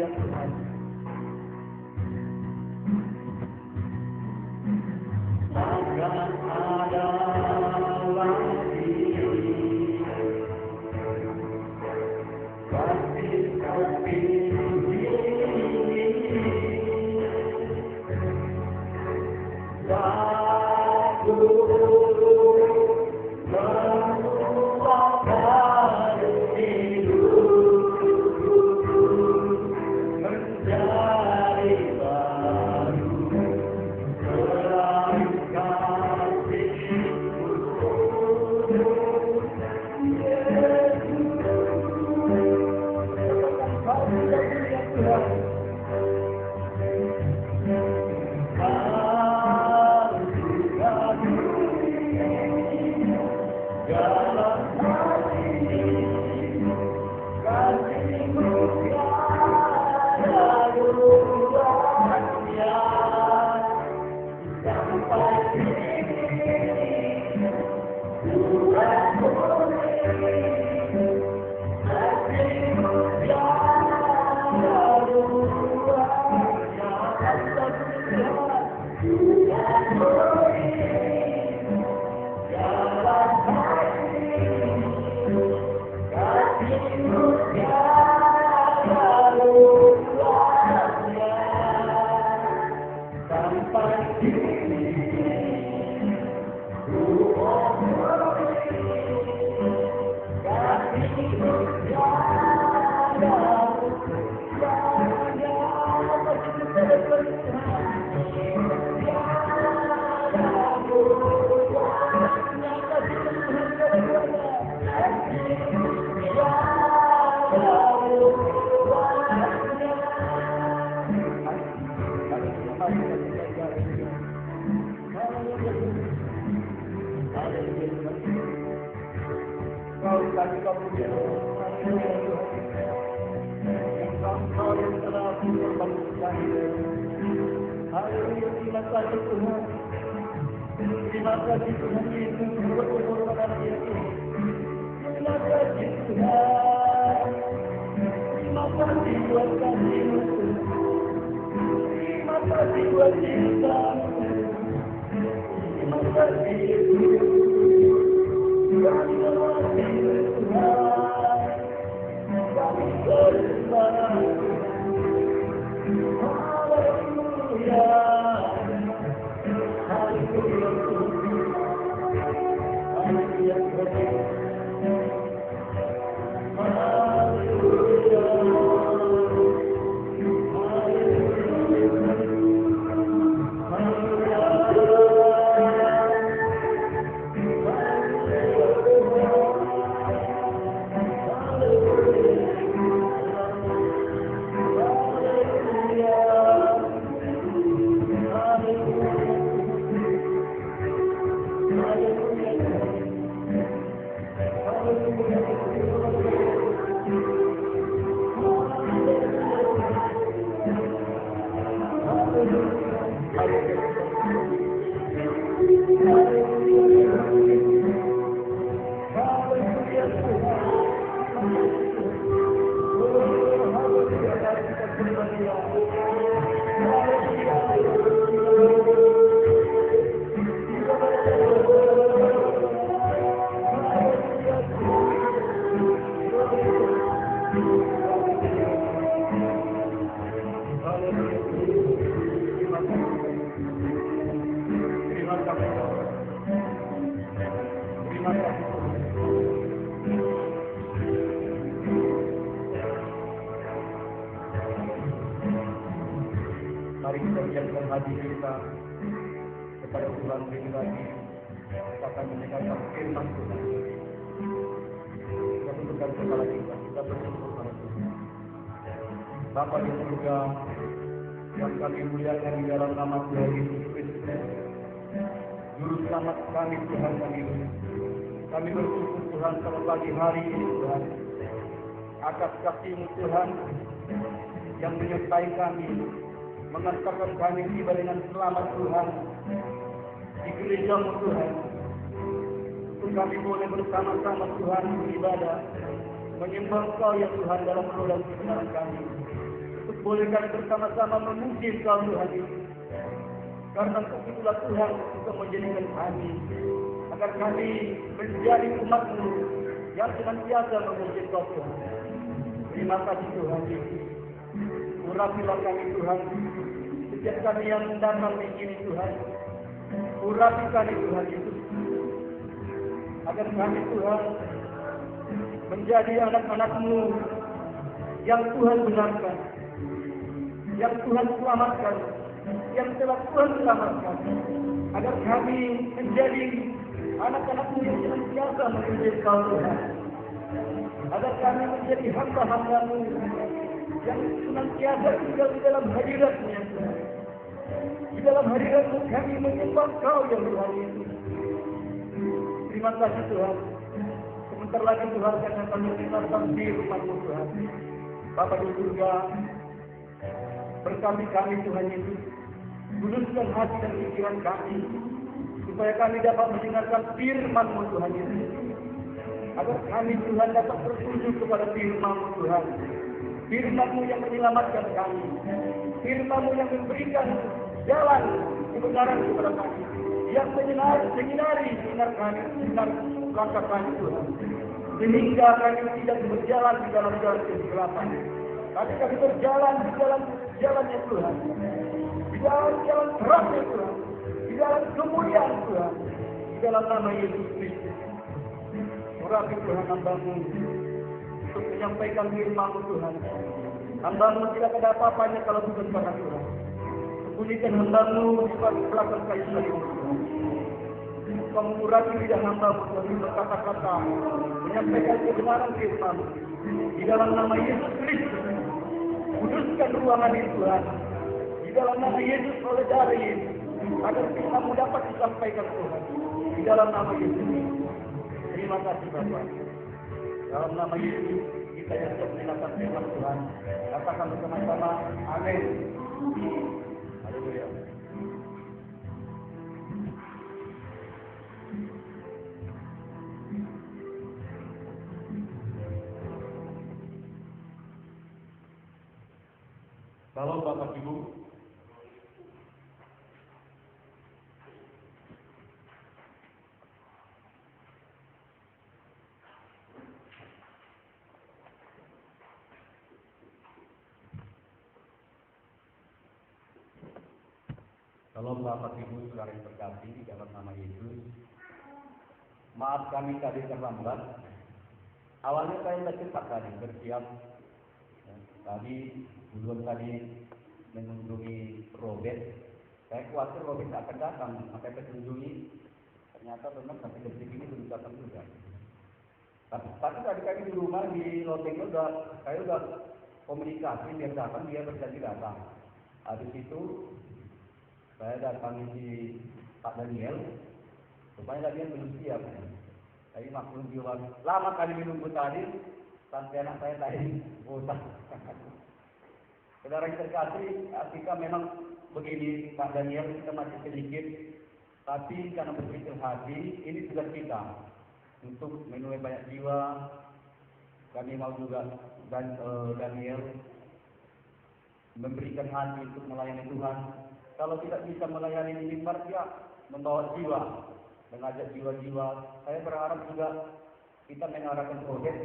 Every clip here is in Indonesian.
ya Tuhan. Takkan ada lagi kasih-kasih aku melupakan hidupku menjadi baru selain kasih-Mu Haleluya, terima kasih Tuhan. Terima kasih Tuhan Yesus berumur pada dia ini. Terima kasih Tuhan. Terima kasih buat kasih-Mu. Terima kasih buat cinta-Mu. Terima kasih Yesus. Kami mewakili Tuhan. Kami bersembah. Mari kita siapkan hati kita kepada Tuhan pribadi. Kita akan mendengarkan firman Tuhan. Kita tundukkan kepala kita bersyukur kepada Tuhan. Bapa di surga, yang kami muliakan di dalam nama Tuhan Yesus Kristus, Juru Selamat kami Tuhan kami. Kami bersyukur Tuhan pada pagi hari ini Tuhan, atas kasih-Mu Tuhan yang menyertai kami, mengantarkan kami tiba dengan selamat Tuhan di gereja-Mu Tuhan, untuk kami boleh bersama-sama Tuhan beribadah, menyembah Engkau ya Tuhan dalam roh dan kebenaran kami. Untuk boleh kami bersama-sama memuji Engkau Tuhan Yesus. Karena itulah Tuhan untuk menjadikan kami, agar kami menjadi umat-Mu yang senantiasa memuji Engkau Tuhan. Terima kasih Tuhan Yesus. Urapilah kami Tuhan, setiap kami yang datang di sini Tuhan. Urapi kami Tuhan Yesus, agar kami Tuhan menjadi anak-anak-Mu yang Tuhan benarkan, yang Tuhan selamatkan, yang telah Tuhan selamatkan, agar kami menjadi anak-anak-Mu yang senantiasa memuji Engkau Tuhan, agar kami menjadi hamba-hamba-Mu yang senantiasa tinggal di dalam hadirat-Mu ya Tuhan. Di dalam hadirat-Mu kami menyembah Kau ya Tuhan Yesus. Terima kasih Tuhan. Sebentar lagi Tuhan kami akan mendengarkan firman-Mu Tuhan. Bapa di surga, berkati kami Tuhan Yesus. Luruskan hati dan pikiran kami, supaya kami dapat mendengarkan firman-Mu Tuhan Yesus. Agar kami Tuhan dapat bertuju kepada firman-Mu Tuhan. Firman-Mu yang menyelamatkan kami. Firman-Mu yang memberikan jalan kebenaran kepada kami. Yang menyinari sinar kami, sinar langkah kami Tuhan. Sehingga kami tidak berjalan di dalam jalan kegelapan. Tapi kami berjalan di dalam jalannya Tuhan. Di dalam jalan terangnya Tuhan. Di dalam kemuliaan Tuhan. Di dalam nama Yesus Kristus. Urapi Tuhan hamba-Mu untuk menyampaikan firman-Mu Tuhan. Hamba-Mu tidak ada apa-apanya kalau bukan karena Tuhan. Sembunyikan hamba-Mu di belakang kayu salib Tuhan. Kau mengurapi lidah hamba-Mu Tuhan berkata-kata, menyampaikan kebenaran firman-Mu. Di dalam nama Yesus Kristus, kuduskan ruangan ini Tuhan. Di dalam nama Yesus oleh darah Yesus, agar firman-Mu dapat disampaikan Tuhan. Di dalam nama Yesus. Terima kasih Bapak. Dalam nama Yesus kita yang siap mendengarkan firman Tuhan. Katakan bersama-sama, amin. Haleluya. Salam Bapak Ibu. Salam Bapak Ibu saudara yang terkasih di dalam nama Yesus. Maaf kami tadi terlambat. Awalnya saya sudah cepat tadi bersiap. Tadi duluan tadi mengunjungi Robert. Saya khawatir Robert tak akan datang. Maka saya kunjungi. Ternyata benar sampai detik ini belum datang juga. Tapi tadi kami di rumah di loteng saya udah komunikasi dia datang, dia berjanji datang. Habis itu saya datangi si Pak Daniel, supaya dia belum siap. Tapi maklum juga lama kali menunggu tadi, sampai anak saya tadi bosan. Saudara yang terkasih, ketika memang begini Pak Daniel, kita masih sedikit, tapi karena berpikir hati, ini tugas kita untuk menuai banyak jiwa. Kami mau juga Daniel memberikan hati untuk melayani Tuhan. Kalau tidak bisa melayani di mimbar, dia membawa jiwa, mengajak jiwa-jiwa. Saya berharap juga kita mengarahkan proyek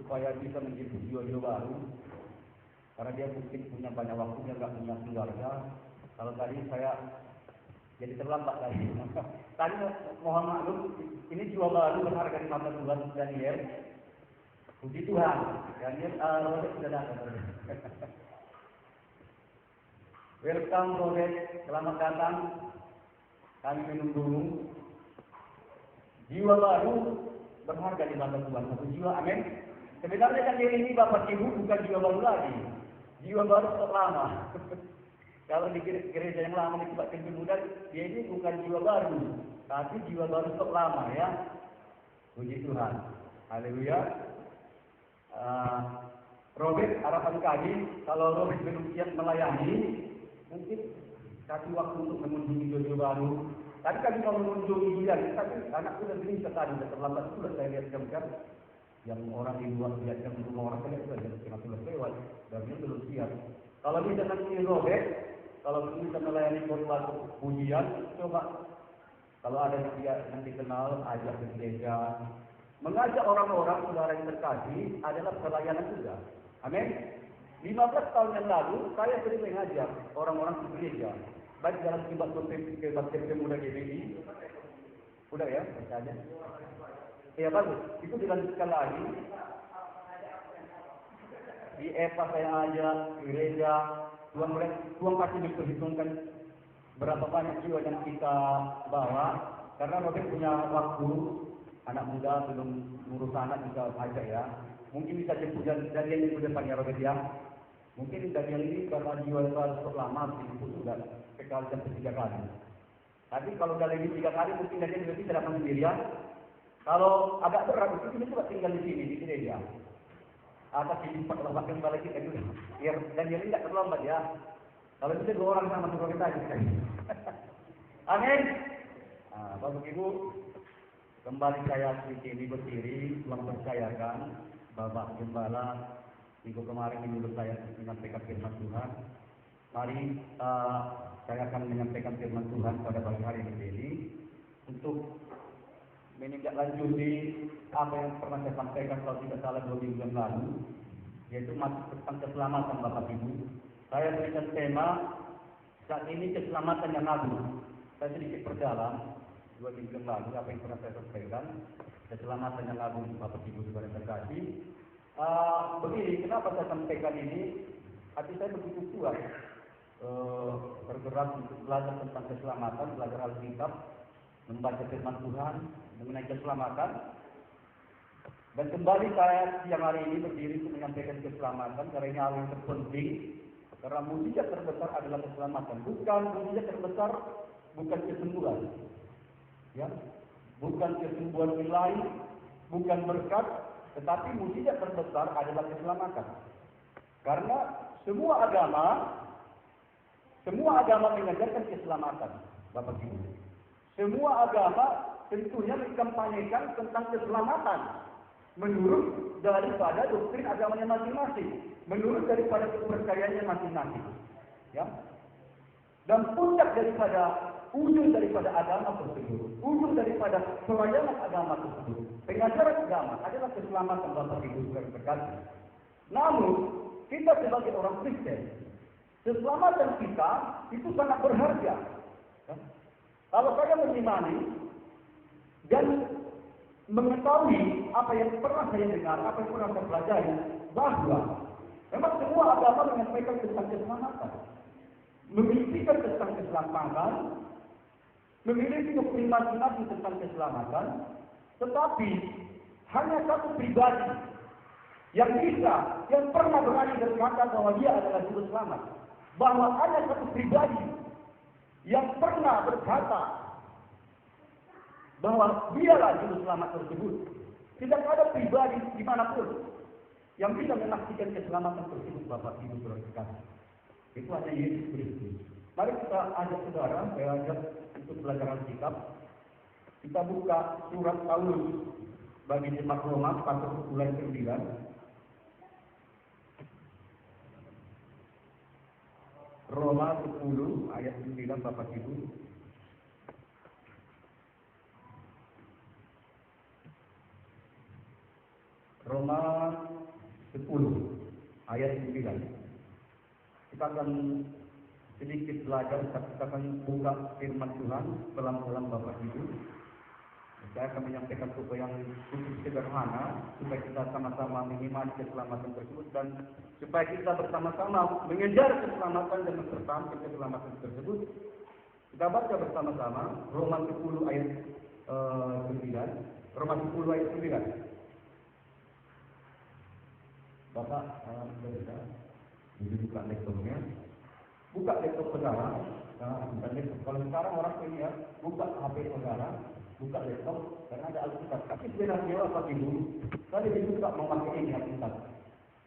supaya bisa menjadi jiwa-jiwa baru. Karena dia mungkin punya banyak waktu, dia nggak punya keluarga. Kalau tadi saya jadi terlambat lagi. Tadi mohon maklum, ini jiwa baru berharga di mata Tuhan Daniel. Puji Tuhan, Daniel sudah datang. Welcome Robert, selamat datang. Kami menunggu. Jiwa baru berharga di mata Tuhan. Satu jiwa, amin. Sebenarnya kan diri ini Bapak Ibu bukan jiwa baru lagi. Jiwa baru stok lama. Kalau di gereja yang lama di tempat Kenci Muda, dia ini bukan jiwa baru, tapi jiwa baru stok lama ya. Puji Tuhan. Haleluya. Robert, harapan kami kalau Robert belum siap melayani, mungkin kasih waktu untuk mengunjungi jodoh baru. Tadi kami mau mengunjungi dia, tapi anak sudah gelisah tadi, sudah terlambat sudah saya lihat jam. Yang orang di luar lihatkan rumah orang kan itu ada setengah lewat dan dia belum siap. Kalau bisa nanti robek, kalau bisa melayani khotbah pujian, coba kalau ada yang dikenal ajak ke gereja. Mengajak orang-orang saudara yang terkasih adalah pelayanan juga. Amin. 15 tahun yang lalu saya sering mengajak orang-orang ke gereja, baik dalam kebaktian muda GBI. Udah ya, baca aja. Iya bagus. Itu dilanjutkan lagi. Di EPA saya ajak, gereja, Tuhan pasti diperhitungkan berapa banyak jiwa yang kita bawa. Karena Robert punya waktu, anak muda belum ngurus anak bisa ajak ya. Mungkin bisa jemput Daniel minggu depan ya Robert ya. Mungkin Daniel ini karena jiwa yang lama itu sudah sekali sampai 3 kali. Tapi kalau udah lebih 3 kali mungkin Daniel lebih tidak akan sendirian. Kalau agak berat itu kita coba tinggal di sini di gereja. Atas di bahkan balik kita dulu. Biar Daniel ini tidak terlambat ya. Kalau bisa 2 orang sama dengan kita aja. Amin. Nah, Bapak Ibu, kembali saya di sini berdiri, Tuhan percayakan Bapak Gembala minggu kemarin menurut saya menyampaikan firman Tuhan. Mari saya akan menyampaikan firman Tuhan pada pagi hari ini untuk menindaklanjuti apa yang pernah saya sampaikan kalau tidak salah 2 minggu yang lalu, yaitu masih tentang keselamatan Bapak Ibu. Saya berikan tema saat ini keselamatan yang agung. Saya sedikit perdalam 2 minggu yang lalu apa yang pernah saya sampaikan, keselamatan yang agung Bapak Ibu saudara terkasih. Begini, kenapa saya sampaikan ini? Hati saya begitu kuat bergerak untuk belajar tentang keselamatan, belajar Alkitab, membaca firman Tuhan mengenai keselamatan. Dan kembali saya siang hari ini berdiri untuk menyampaikan keselamatan karena ini hal yang terpenting. Karena mujizat terbesar adalah keselamatan. Bukan mujizat terbesar, bukan kesembuhan, ya, bukan kesembuhan wilayah, bukan berkat, tetapi mujizat terbesar adalah keselamatan. Karena semua agama mengajarkan keselamatan, Bapak Ibu. Semua agama tentunya mengkampanyekan tentang keselamatan menurut daripada doktrin agamanya masing-masing, menurut daripada kepercayaannya masing-masing, ya. Dan puncak daripada ujung daripada agama tersebut, ujung daripada pelayanan agama tersebut, pengajaran agama adalah keselamatan Bapak Ibu terkasih. Namun kita sebagai orang Kristen, keselamatan kita itu sangat berharga. Ya. Kalau saya mengimani dan mengetahui apa yang pernah saya dengar, apa yang pernah saya pelajari, bahwa memang semua agama menyampaikan tentang keselamatan, memimpikan tentang keselamatan, memiliki doktrin masing-masing tentang keselamatan, tetapi hanya satu pribadi yang pernah berani berkata bahwa dia adalah juru selamat, bahwa ada satu pribadi yang pernah berkata bahwa dialah juru selamat tersebut. Tidak ada pribadi dimanapun yang bisa memastikan keselamatan tersebut, Bapak Ibu saudara. Itu hanya Yesus Kristus. Mari kita ajak saudara, saya ajak untuk belajar Alkitab. Kita buka surat Paulus bagi jemaat Roma pasal 9. Roma 10 ayat 9 Bapak Ibu. Roma 10 ayat 9. Kita akan sedikit belajar, kita akan buka firman Tuhan pelan-pelan Bapak Ibu. Saya akan menyampaikan sesuatu yang cukup sederhana supaya kita sama-sama mengimani keselamatan tersebut dan supaya kita bersama-sama mengejar keselamatan dan mempertahankan keselamatan tersebut. Kita baca bersama-sama Roma 10 ayat 9. Roma 10 ayat 9. Bapak, buka laptopnya. Buka laptop saudara. Kalau sekarang orang ini ya, buka HP saudara, buka laptop, karena ada Alkitab. Tapi sebenarnya Bapak Ibu, saya lebih suka memakai ini Alkitab.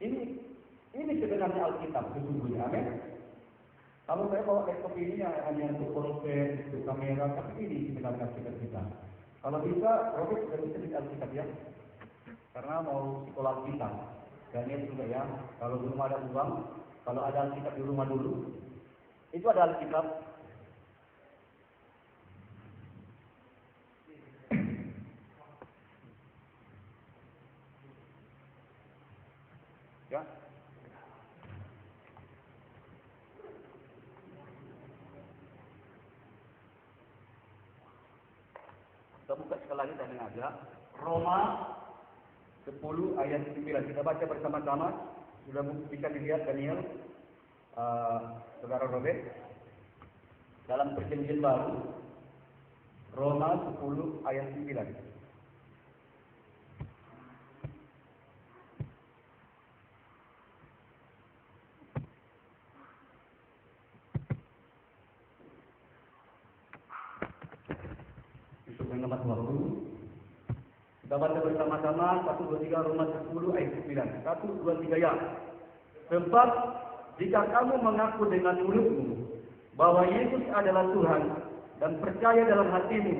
Ini sebenarnya Alkitab sesungguhnya, amin. Kalau saya bawa laptop ini hanya untuk proses, untuk kamera, tapi ini sebenarnya kita. Kalau bisa, Robert sudah bisa di Alkitab ya. karena mau sekolah kita. Daniel juga ya, kalau belum ada uang, kalau ada Alkitab di rumah dulu, itu ada Alkitab. Ya. Kita buka sekali lagi dan ngajak Roma 10 ayat 9. Kita baca bersama-sama. Sudah bisa dilihat Daniel, Saudara Robert, dalam Perjanjian Baru, Roma 10 ayat 9. Untuk menghemat waktu, kita baca bersama-sama 1, 2, 3 Roma 10 ayat 9. 1, 2, 3 ya. Sebab jika kamu mengaku dengan mulutmu bahwa Yesus adalah Tuhan dan percaya dalam hatimu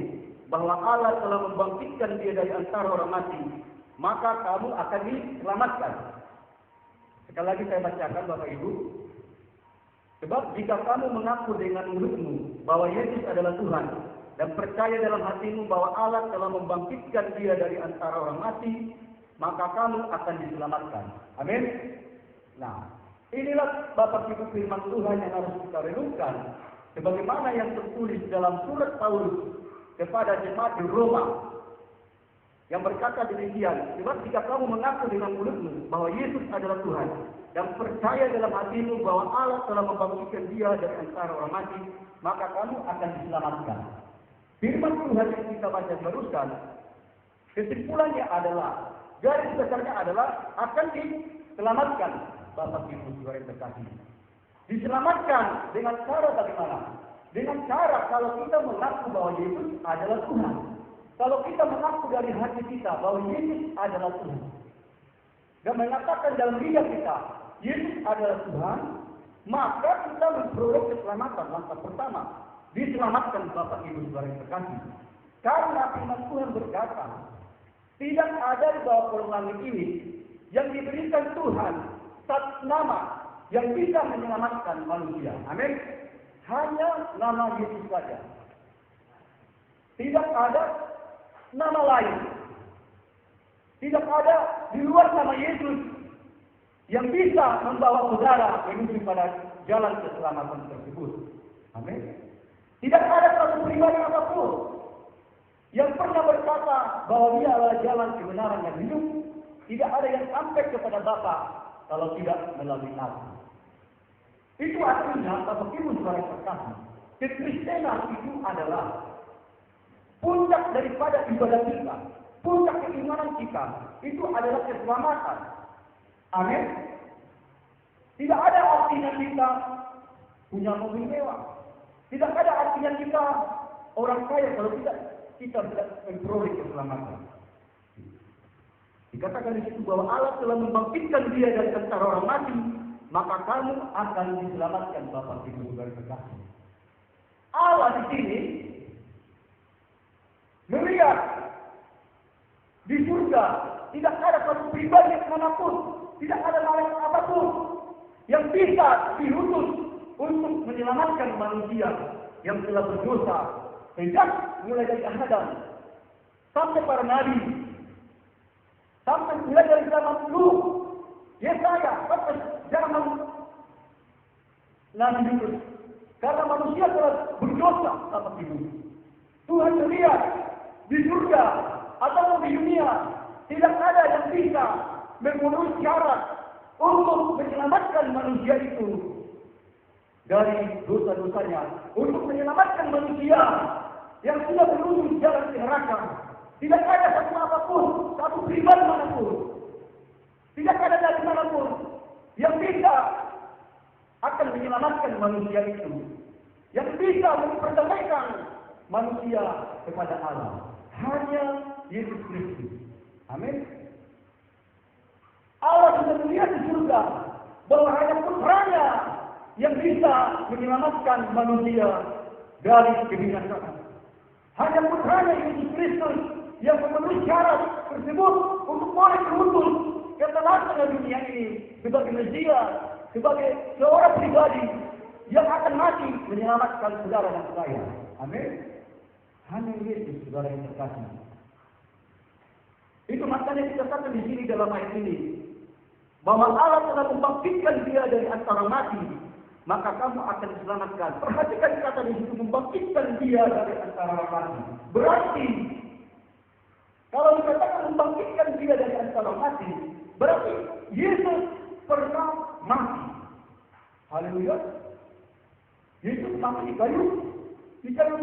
bahwa Allah telah membangkitkan Dia dari antara orang mati, maka kamu akan diselamatkan. Sekali lagi saya bacakan Bapak Ibu. Sebab jika kamu mengaku dengan mulutmu bahwa Yesus adalah Tuhan dan percaya dalam hatimu bahwa Allah telah membangkitkan Dia dari antara orang mati, maka kamu akan diselamatkan. Amin. Nah, inilah Bapak Ibu firman Tuhan yang harus kita renungkan, sebagaimana yang tertulis dalam surat Paulus kepada jemaat di Roma, yang berkata demikian. Sebab jika kamu mengaku dengan mulutmu bahwa Yesus adalah Tuhan dan percaya dalam hatimu bahwa Allah telah membangkitkan Dia dari antara orang mati, maka kamu akan diselamatkan. Firman Tuhan yang kita baca barusan, kesimpulannya adalah, garis besarnya adalah akan diselamatkan. Bapak Ibu Saudara yang terkasih, diselamatkan dengan cara bagaimana? Dengan cara kalau kita mengaku bahwa Yesus adalah Tuhan. Kalau kita mengaku dari hati kita bahwa Yesus adalah Tuhan dan mengatakan dalam lidah kita Yesus adalah Tuhan, maka kita memperoleh keselamatan. Langkah pertama, diselamatkan Bapak Ibu Saudara yang terkasih. Karena firman Tuhan berkata, tidak ada di bawah kolong langit ini yang diberikan Tuhan satu nama yang bisa menyelamatkan manusia. Amin. Hanya nama Yesus saja. Tidak ada nama lain. Tidak ada di luar nama Yesus yang bisa membawa saudara menuju pada jalan keselamatan tersebut. Amin. Tidak ada satu pribadi apapun yang pernah berkata bahwa Dia adalah jalan kebenaran dan hidup. Tidak ada yang sampai kepada Bapa kalau tidak melalui aku. Itu artinya, Bapak Ibu Saudara terkasih, kekristenan itu adalah puncak daripada ibadah kita, puncak keimanan kita, itu adalah keselamatan. Amin. Tidak ada artinya kita punya mobil mewah. Tidak ada artinya kita orang kaya kalau kita tidak memperoleh keselamatan. Dikatakan di situ bahwa Allah telah membangkitkan Dia dari antara orang mati, maka kamu akan diselamatkan Bapak Ibu Saudara terkasih. Allah di sini melihat di surga tidak ada satu pribadi manapun, tidak ada malaikat apapun yang bisa diutus untuk menyelamatkan manusia yang telah berdosa sejak mulai dari Adam sampai para nabi. Sampai mulai dari zaman Nuh, Yesaya, sampai zaman Nabi Yunus. Karena manusia telah berdosa, Bapak Ibu. Tuhan melihat di surga atau di dunia tidak ada yang bisa memenuhi syarat untuk menyelamatkan manusia itu dari dosa-dosanya, untuk menyelamatkan manusia yang sudah menuju jalan ke neraka. Tidak ada satu apapun, satu pribadi manapun, tidak ada dari manapun yang bisa akan menyelamatkan manusia itu, yang bisa memperdamaikan manusia kepada Allah. Hanya Yesus Kristus. Amin. Allah sudah melihat di surga bahwa hanya putranya yang bisa menyelamatkan manusia dari kebinasaan. Hanya putranya Yesus Kristus yang memenuhi syarat tersebut untuk boleh berutus ke tengah-tengah dunia ini sebagai Mesias, sebagai seorang pribadi yang akan mati menyelamatkan saudara dan saya. Amin. Hanya Yesus, saudara yang terkasih. Itu makanya kita katakan di sini dalam ayat ini bahwa Allah telah membangkitkan dia dari antara mati, maka kamu akan diselamatkan. Perhatikan kata di situ, membangkitkan dia dari antara mati. Berarti kalau dikatakan membangkitkan dia dari antara mati, berarti Yesus pernah mati. Haleluya. Yesus mati di kayu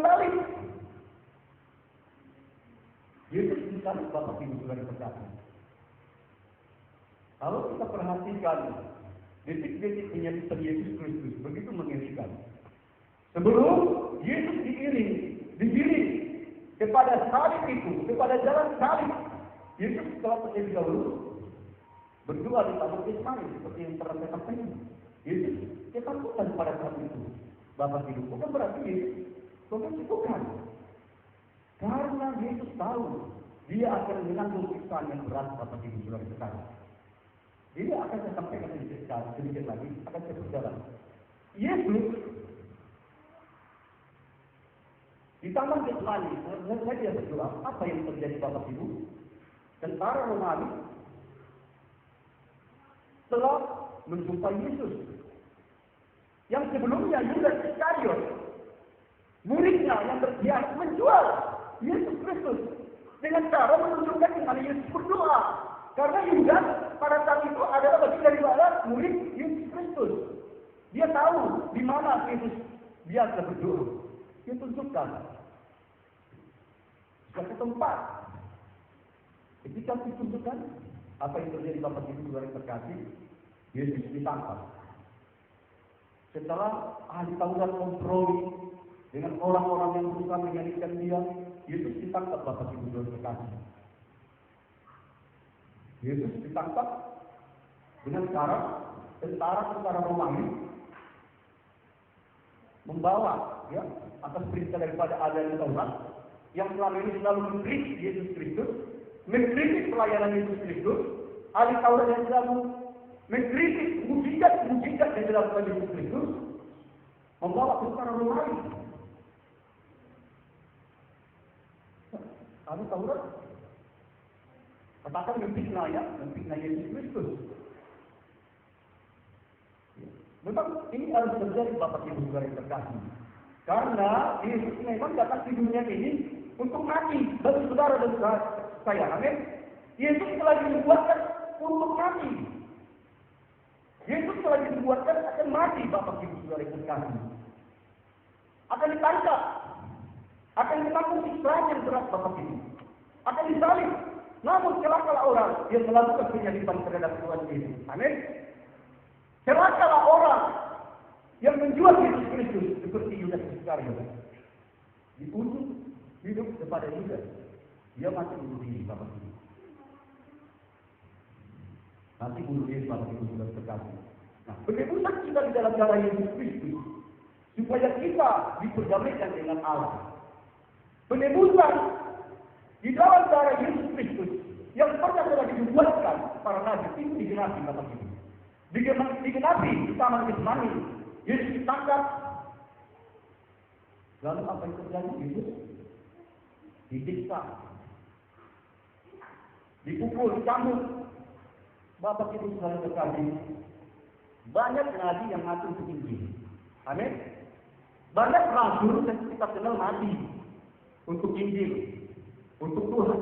salib. Yesus disalib Bapak Ibu Saudara sekalian. Kalau kita perhatikan detik-detik penyaliban Yesus Kristus begitu mengerikan. Sebelum Yesus digiring kepada salib itu, kepada jalan salib, Yesus telah terlebih dahulu berdoa di Taman Getsemani seperti yang pernah saya sampaikan. Yesus ketakutan pada saat itu. Bapak Ibu, bukan berarti Yesus bukan. Karena Yesus tahu dia akan menanggung siksaan yang berat Bapak Ibu Saudara sekalian. Jadi akan saya sampaikan sedikit lagi, akan saya berjalan. Yesus di Taman Getsemani, saya dia berdoa, apa yang terjadi Bapak Ibu? Tentara Romawi telah menjumpai Yesus. Yang sebelumnya Yudas Iskariot, muridnya yang berkhianat menjual Yesus Kristus dengan cara menunjukkan di mana Yesus berdoa. Karena Yudas pada saat itu adalah bagian dari murid Yesus Kristus. Dia tahu di mana Yesus biasa berdoa. Dia tunjukkan suatu tempat. Ketika ditunjukkan apa yang terjadi Bapak Ibu Saudara terkasih, Yesus ditangkap. Setelah ahli Taurat kompromi dengan orang-orang yang berusaha menyalibkan dia, Yesus ditangkap Bapak Ibu Saudara terkasih. Yesus ditangkap dengan cara tentara Romawi membawa atas perintah daripada ahli Taurat yang selama ini selalu mengkritik Yesus Kristus, mengkritik pelayanan Yesus Kristus, ahli Taurat yang selalu mengkritik mujizat yang dilakukan Yesus Kristus, membawa tentara Romawi. Ahli Taurat katakan memfitnah Yesus Kristus. Memang ini harus terjadi Bapak Ibu Saudara yang terkasih. Karena Yesus memang datang di dunia ini untuk mati bagi saudara dan saya. Amin. Yesus telah dibuatkan untuk mati. Yesus telah dibuatkan akan mati Bapak Ibu Saudara yang terkasih. Akan ditangkap. Akan ditanggung siksaan yang berat Bapak Ibu. Akan disalib. Namun celakalah orang yang melakukan penyaliban terhadap Tuhan Yesus. Amin. Celakalah orang yang menjual Yesus Kristus seperti Yudas Iskariot. Diutus hidup kepada Yudas. Dia mati bunuh diri Bapak Ibu. Mati bunuh diri Bapak Ibu Saudara terkasih. Nah, penebusan kita di dalam darah Yesus Kristus supaya kita diperdamaikan dengan Allah. Penebusan di dalam darah Yesus Kristus yang pernah telah dibuatkan para nabi itu digenapi Bapak Ibu. Digenapi di Taman Getsemani. Yesus ditangkap. Lalu apa yang terjadi? Yesus disiksa, dipukul, dicambuk. Bapak Ibu Saudara terkasih, banyak nabi yang mati untuk Injil. Amin. Banyak rasul yang kita kenal mati untuk Injil, untuk Tuhan.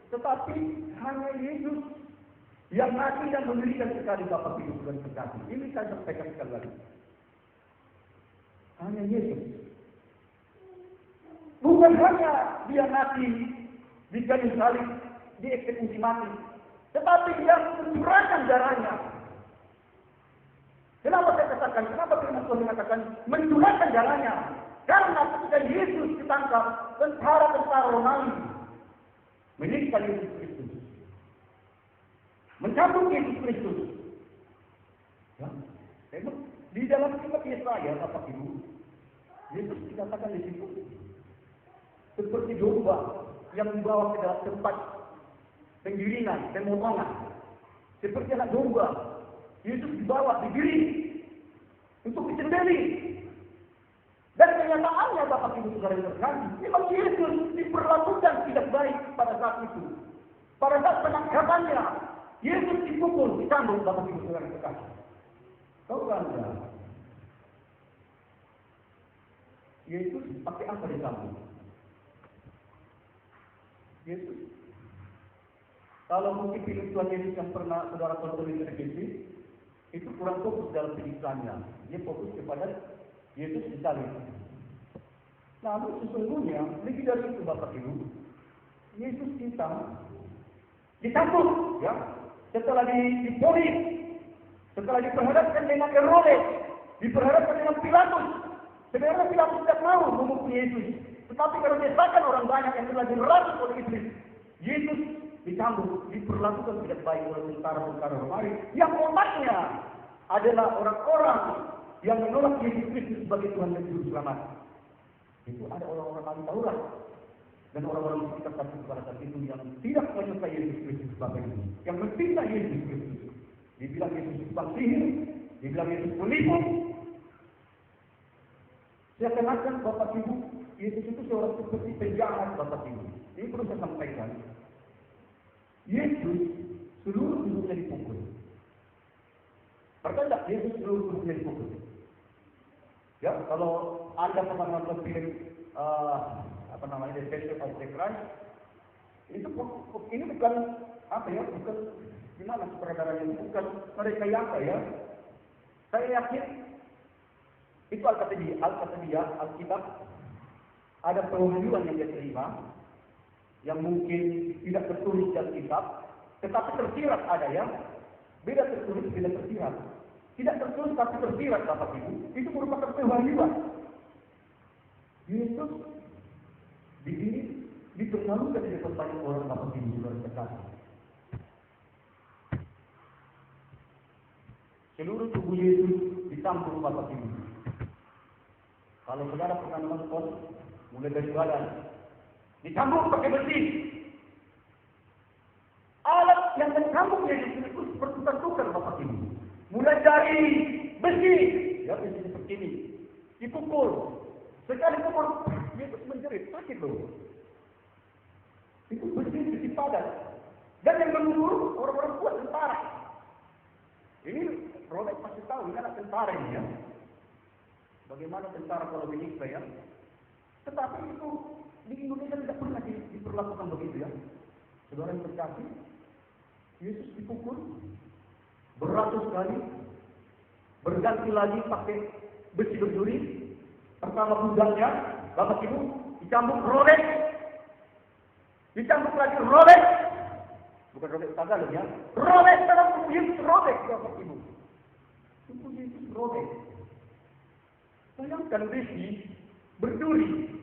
Tetapi hanya Yesus yang mati dan mendirikan sekali Bapak Ibu Saudara terkasih. Ini saya sampaikan sekali lagi. Hanya Yesus. Bukan hanya dia mati di kayu salib, dieksekusi mati, tetapi yang mencurahkan darahnya. Kenapa saya katakan? Kenapa firman Tuhan mengatakan mencurahkan darahnya? Karena ketika Yesus ditangkap, tentara Romawi menyiksa Yesus Kristus, mencambuk Yesus Kristus. Ya, di dalam kitab Yesaya, Bapak Ibu, Yesus dikatakan di situ seperti domba yang dibawa ke dalam tempat penggiringan, pemotongan. Seperti anak domba, Yesus dibawa, digiring untuk disembelih. Dan kenyataannya Bapak Ibu Saudara yang terkasih, memang Yesus diperlakukan tidak baik pada saat itu. Pada saat penangkapannya, Yesus dipukul, dicambuk Bapak Ibu Saudara yang terkasih. Tahu kan Anda? Yesus pakai apa dicambuk? Yesus. Kalau mungkin film Tuhan Yesus yang pernah saudara tonton di televisi, itu kurang fokus dalam penyiksanya. Dia fokus kepada Yesus disalib. Namun sesungguhnya lebih dari itu Bapak Ibu, Yesus kita dicambuk, ya. Setelah diponis, setelah diperhadapkan dengan Herodes, diperhadapkan dengan Pilatus. Sebenarnya Pilatus tidak mau memukul Yesus, tetapi karena desakan orang banyak yang telah dirasuk oleh iblis, Yesus dicambuk, diperlakukan tidak baik oleh tentara-tentara Romawi yang otaknya adalah orang-orang yang menolak Yesus Kristus sebagai Tuhan dan Juru Selamat. Itu ada orang-orang ahli Taurat dan orang-orang yang kita kasih kepada saat itu yang tidak menyukai Yesus Kristus sebagai Tuhan, yang menfitnah Yesus Kristus. Dibilang Yesus tukang sihir, dibilang Yesus penipu. Saya kenakan Bapak Ibu, Yesus itu seorang seperti penjahat Bapak Ibu. Ini perlu saya sampaikan. Yesus seluruh tubuhnya dipukul. Pernah tidak Yesus seluruh tubuhnya dipukul? Ya, kalau Anda pernah nonton film The Passion of the Christ, itu ini bukan bukan gimana sutradaranya, bukan mereka yang ya. Saya yakin itu Alkitab ada penghayuan yang dia terima, yang mungkin tidak tertulis dalam kitab, tetapi tersirat ada ya. Beda tertulis, beda tersirat. Tidak tertulis tapi tersirat Bapak Ibu, itu merupakan penghayuan. Yesus dipermalukan di depan banyak orang Bapak Ibu Saudara sekalian. Seluruh tubuh Yesus ditampung Bapak Ibu. Kalau saudara pernah nonton, mulai dari badan, dicambuk pakai besi. Alat yang mencambuk Yesus itu seperti tukar Bapak Ibu. Mulai dari besi, ya besi seperti ini, dipukul. Sekali pukul, Yesus menjerit, sakit loh. Itu besi padat. Dan yang menunggu orang-orang kuat tentara. Ini Robert pasti tahu, ini anak tentara ini ya. Bagaimana tentara kalau menyiksa ya. Tetapi itu di Indonesia tidak pernah diperlakukan begitu ya. Saudara yang terkasih, Yesus dipukul beratus kali, berganti lagi pakai besi berduri. Pertama pundaknya, Bapak Ibu, dicambuk robek, dicambuk lagi robek, bukan robek Tagalog ya, robek dalam tubuh Yesus robek Bapak Ibu, tubuh Yesus robek. Bayangkan besi berduri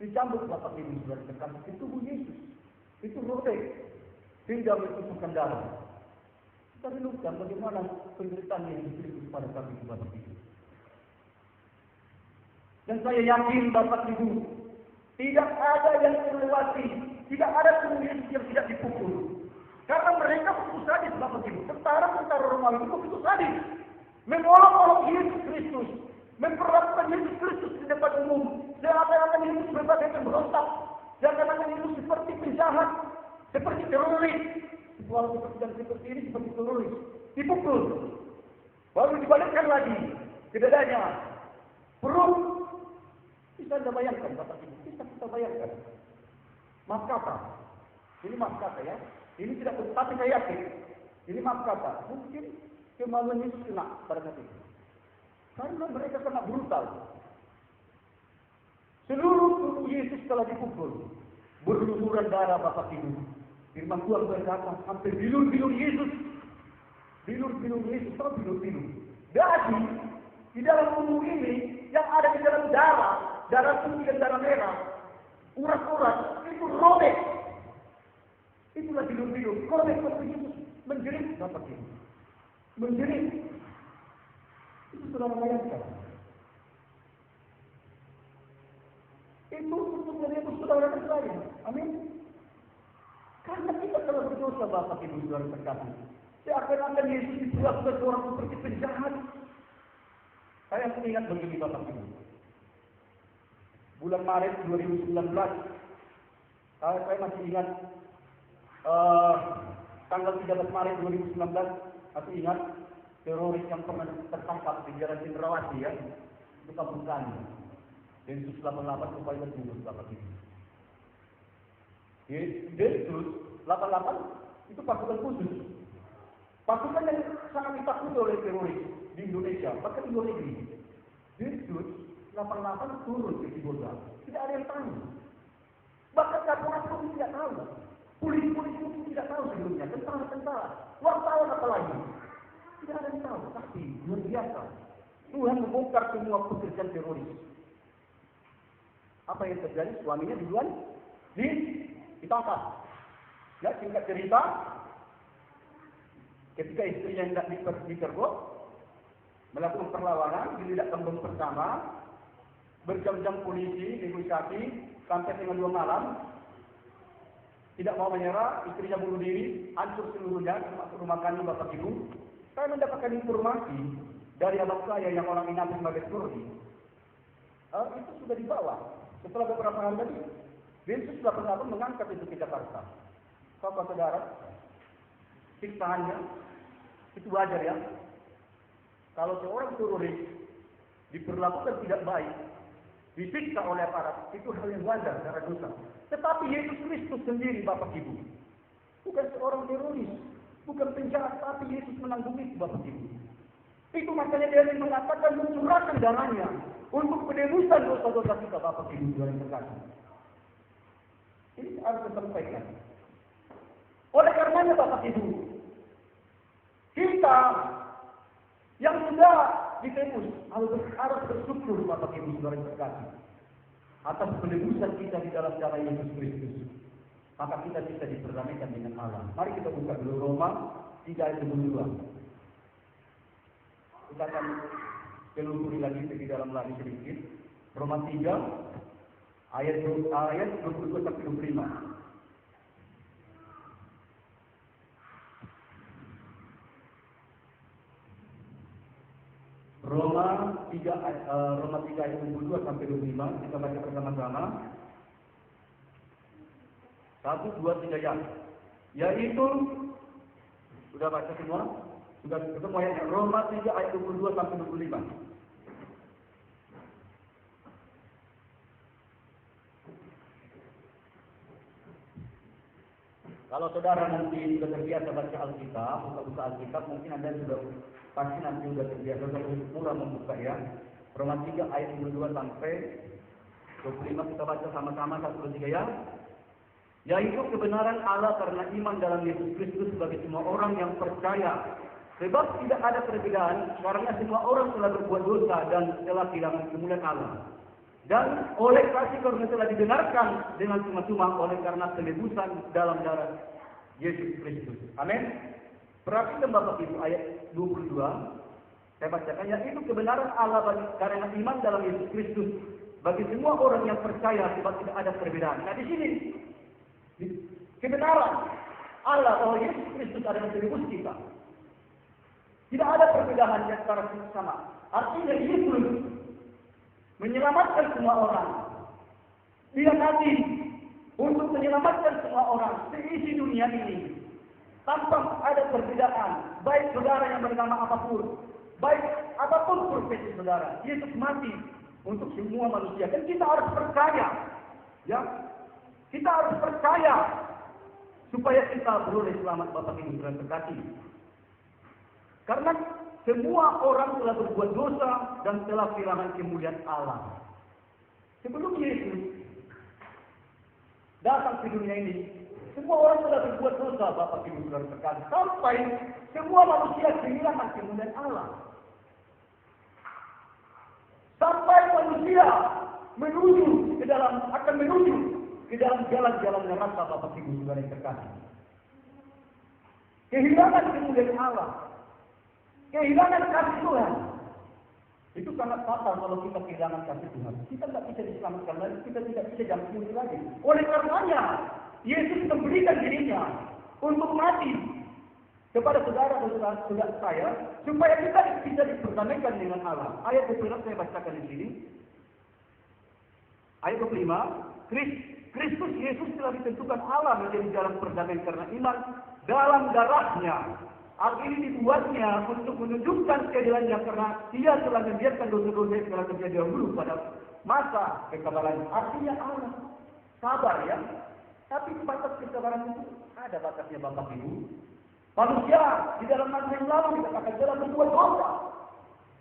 dicambuk Bapak Ibu Saudara sekalian, itu tubuh Yesus, itu robek, hingga menutupkan darah. Kita renungkan bagaimana penderitaan Yesus Kristus pada saat itu Bapak Ibu. Dan saya yakin Bapak Ibu, tidak ada yang melewati, tidak ada tubuh Yesus yang tidak dipukul. Karena mereka begitu sadis Bapak Ibu. Tentara-tentara Romawi itu begitu sadis. Menolong Yesus Kristus, memperlakukan Yesus Kristus di depan umum. Seakan-akan Yesus berbagai pemberontak, seakan-akan Yesus seperti penjahat, seperti teroris. Walau seperti ini seperti teroris, dipukul. Baru dibalikkan lagi ke dadanya. Perut. Bisa Anda bayangkan Bapak Ibu, bisa kita bayangkan. Maaf kata, ini maaf kata ya. Ini tidak tapi saya yakin, ini maaf kata. Mungkin kemaluan Yesus kena pada saat itu. Karena mereka kena brutal. Seluruh tubuh Yesus telah dipukul, berlumuran darah Bapak Ibu. Firman Tuhan berkata, hampir bilur-bilur Yesus. Bilur-bilur Yesus, tahu bilur-bilur. Jadi, di dalam tubuh ini, yang ada di dalam darah putih dan darah merah, urat-urat, itu robek. Itulah bilur-bilur. Robek seperti Yesus menjerit Bapak Ibu. Menjerit. Itu sudah bayangkan. Itu untuk Yesus saudara sekalian. Amin. Karena kita telah berdosa, Bapak Ibu Saudara terkasih. Seakan-akan Yesus diperlakukan seorang seperti penjahat. Saya ingat begini, Bapak Ibu. Bulan Maret 2019, saya masih ingat tanggal 13 Maret 2019, masih ingat teroris yang pernah tertangkap di Jalan Cendrawasih ya, itu kampung kami. Densus 88 supaya tertunduk, Bapak Ibu. Densus 88 itu pasukan khusus. Pasukan yang sangat ditakuti oleh teroris di Indonesia, bahkan di luar negeri. Densus 88 turun ke Sibolga. Tidak ada yang tahu. Bahkan Kapolres pun tidak tahu. Polisi-polisi pun tidak tahu sebelumnya. Tentara-tentara. Wartawan apalagi. Tidak ada yang tahu. Tapi luar biasa. Tuhan membongkar semua pekerjaan teroris. Apa yang terjadi? Suaminya duluan ditangkap. Ya, singkat cerita, ketika istrinya hendak dipergok, melakukan perlawanan, dilidakkan bom pertama, berjam-jam polisi negosiasi sampai tengah 2 malam, tidak mau menyerah, istrinya bunuh diri, hancur seluruhnya, termasuk rumah kami, Bapak Ibu. Saya mendapatkan informasi dari abang saya yang orang Minang sebagai Kurdi. Itu sudah dibawa. Setelah beberapa hari tadi, Densus 88 mengangkat itu ke Jakarta. Bapak saudara, siksaannya itu wajar ya. Kalau seorang teroris diperlakukan tidak baik, disiksa oleh aparat, itu hal yang wajar secara dosa. Tetapi Yesus Kristus sendiri, Bapak Ibu, bukan seorang teroris, bukan penjahat, tapi Yesus menanggung itu, Bapak Ibu. Itu makanya dia mengatakan mencurahkan darahnya untuk penebusan dosa-dosa kita, Bapak Ibu yang terkasih. Ini harus disampaikan. Oleh karenanya, Bapak Ibu, kita yang sudah ditebus harus bersyukur, Bapak Ibu Saudara yang terkasih, atas penebusan kita di dalam darah Yesus Kristus. Maka kita bisa diperdamaikan dengan Allah. Mari kita buka dulu Roma 3 ayat 22. Kita akan telusuri lagi di dalam lagi sedikit. Roma 3 ayat 22 sampai 25. Roma 3 ayat 22 sampai 25, kita baca bersama-sama. 1, 2, 3 ya. Yaitu sudah baca semua? Sudah ketemu ayatnya? Roma 3 ayat 22 sampai 25. Kalau saudara nanti sudah terbiasa baca Alkitab, buka Alkitab, mungkin Anda sudah pasti nanti sudah terbiasa, sudah mulai membuka ya. Roma 3 ayat 22 sampai 25 kita baca sama-sama 1, 2, 3 ya. Yaitu kebenaran Allah karena iman dalam Yesus Kristus bagi semua orang yang percaya. Sebab tidak ada perbedaan karena semua orang telah berbuat dosa dan telah kehilangan kemuliaan Allah. Dan oleh kasih karunia telah dibenarkan dengan cuma-cuma oleh karena penebusan dalam darah Yesus Kristus. Amin. Perhatikan Bapak Ibu ayat 22. Saya bacakan, yaitu kebenaran Allah karena iman dalam Yesus Kristus bagi semua orang yang percaya, sebab tidak ada perbedaan. Nah di sini kebenaran Allah bahwa Yesus Kristus adalah penebus kita. Tidak ada perbedaan di antara kita sama. Artinya Yesus menyelamatkan semua orang. Dia mati untuk menyelamatkan semua orang seisi dunia ini. Tanpa ada perbedaan, baik saudara yang bernama apapun, baik apapun profesi saudara, Yesus mati untuk semua manusia. Dan kita harus percaya, ya, kita harus percaya supaya kita beroleh selamat Bapak Ibu dan terkasih. Karena semua orang telah berbuat dosa dan telah kehilangan kemuliaan Allah. Sebelum Yesus datang ke dunia ini, semua orang telah berbuat dosa, Bapak Ibu Saudara sekalian, sampai semua manusia kehilangan kemuliaan Allah. Sampai manusia akan menuju ke dalam jalan-jalan neraka, Bapak Ibu Saudara yang terkasih. Kehilangan kemuliaan Allah, kehilangan kasih Tuhan. Itu sangat fatal kalau kita kehilangan kasih Tuhan. Kita tidak bisa diselamatkan lagi, kita tidak bisa jangkau lagi. Oleh karenanya, Yesus memberikan dirinya untuk mati kepada saudara-saudara saya, supaya kita bisa diperdamaikan dengan Allah. Ayat ke-6 saya bacakan di sini. Ayat ke-5, Kristus Yesus telah ditentukan Allah menjadi jalan perdamaian karena iman dalam darahnya. Hal ini dibuatnya untuk menunjukkan keadilannya karena Dia telah membiarkan dosa-dosa yang telah terjadi dahulu pada masa kesabaran. Artinya Allah sabar ya. Tapi batas kesabaran itu ada batasnya Bapak Ibu. Manusia di dalam masa yang lama dikatakan dalam berbuat dosa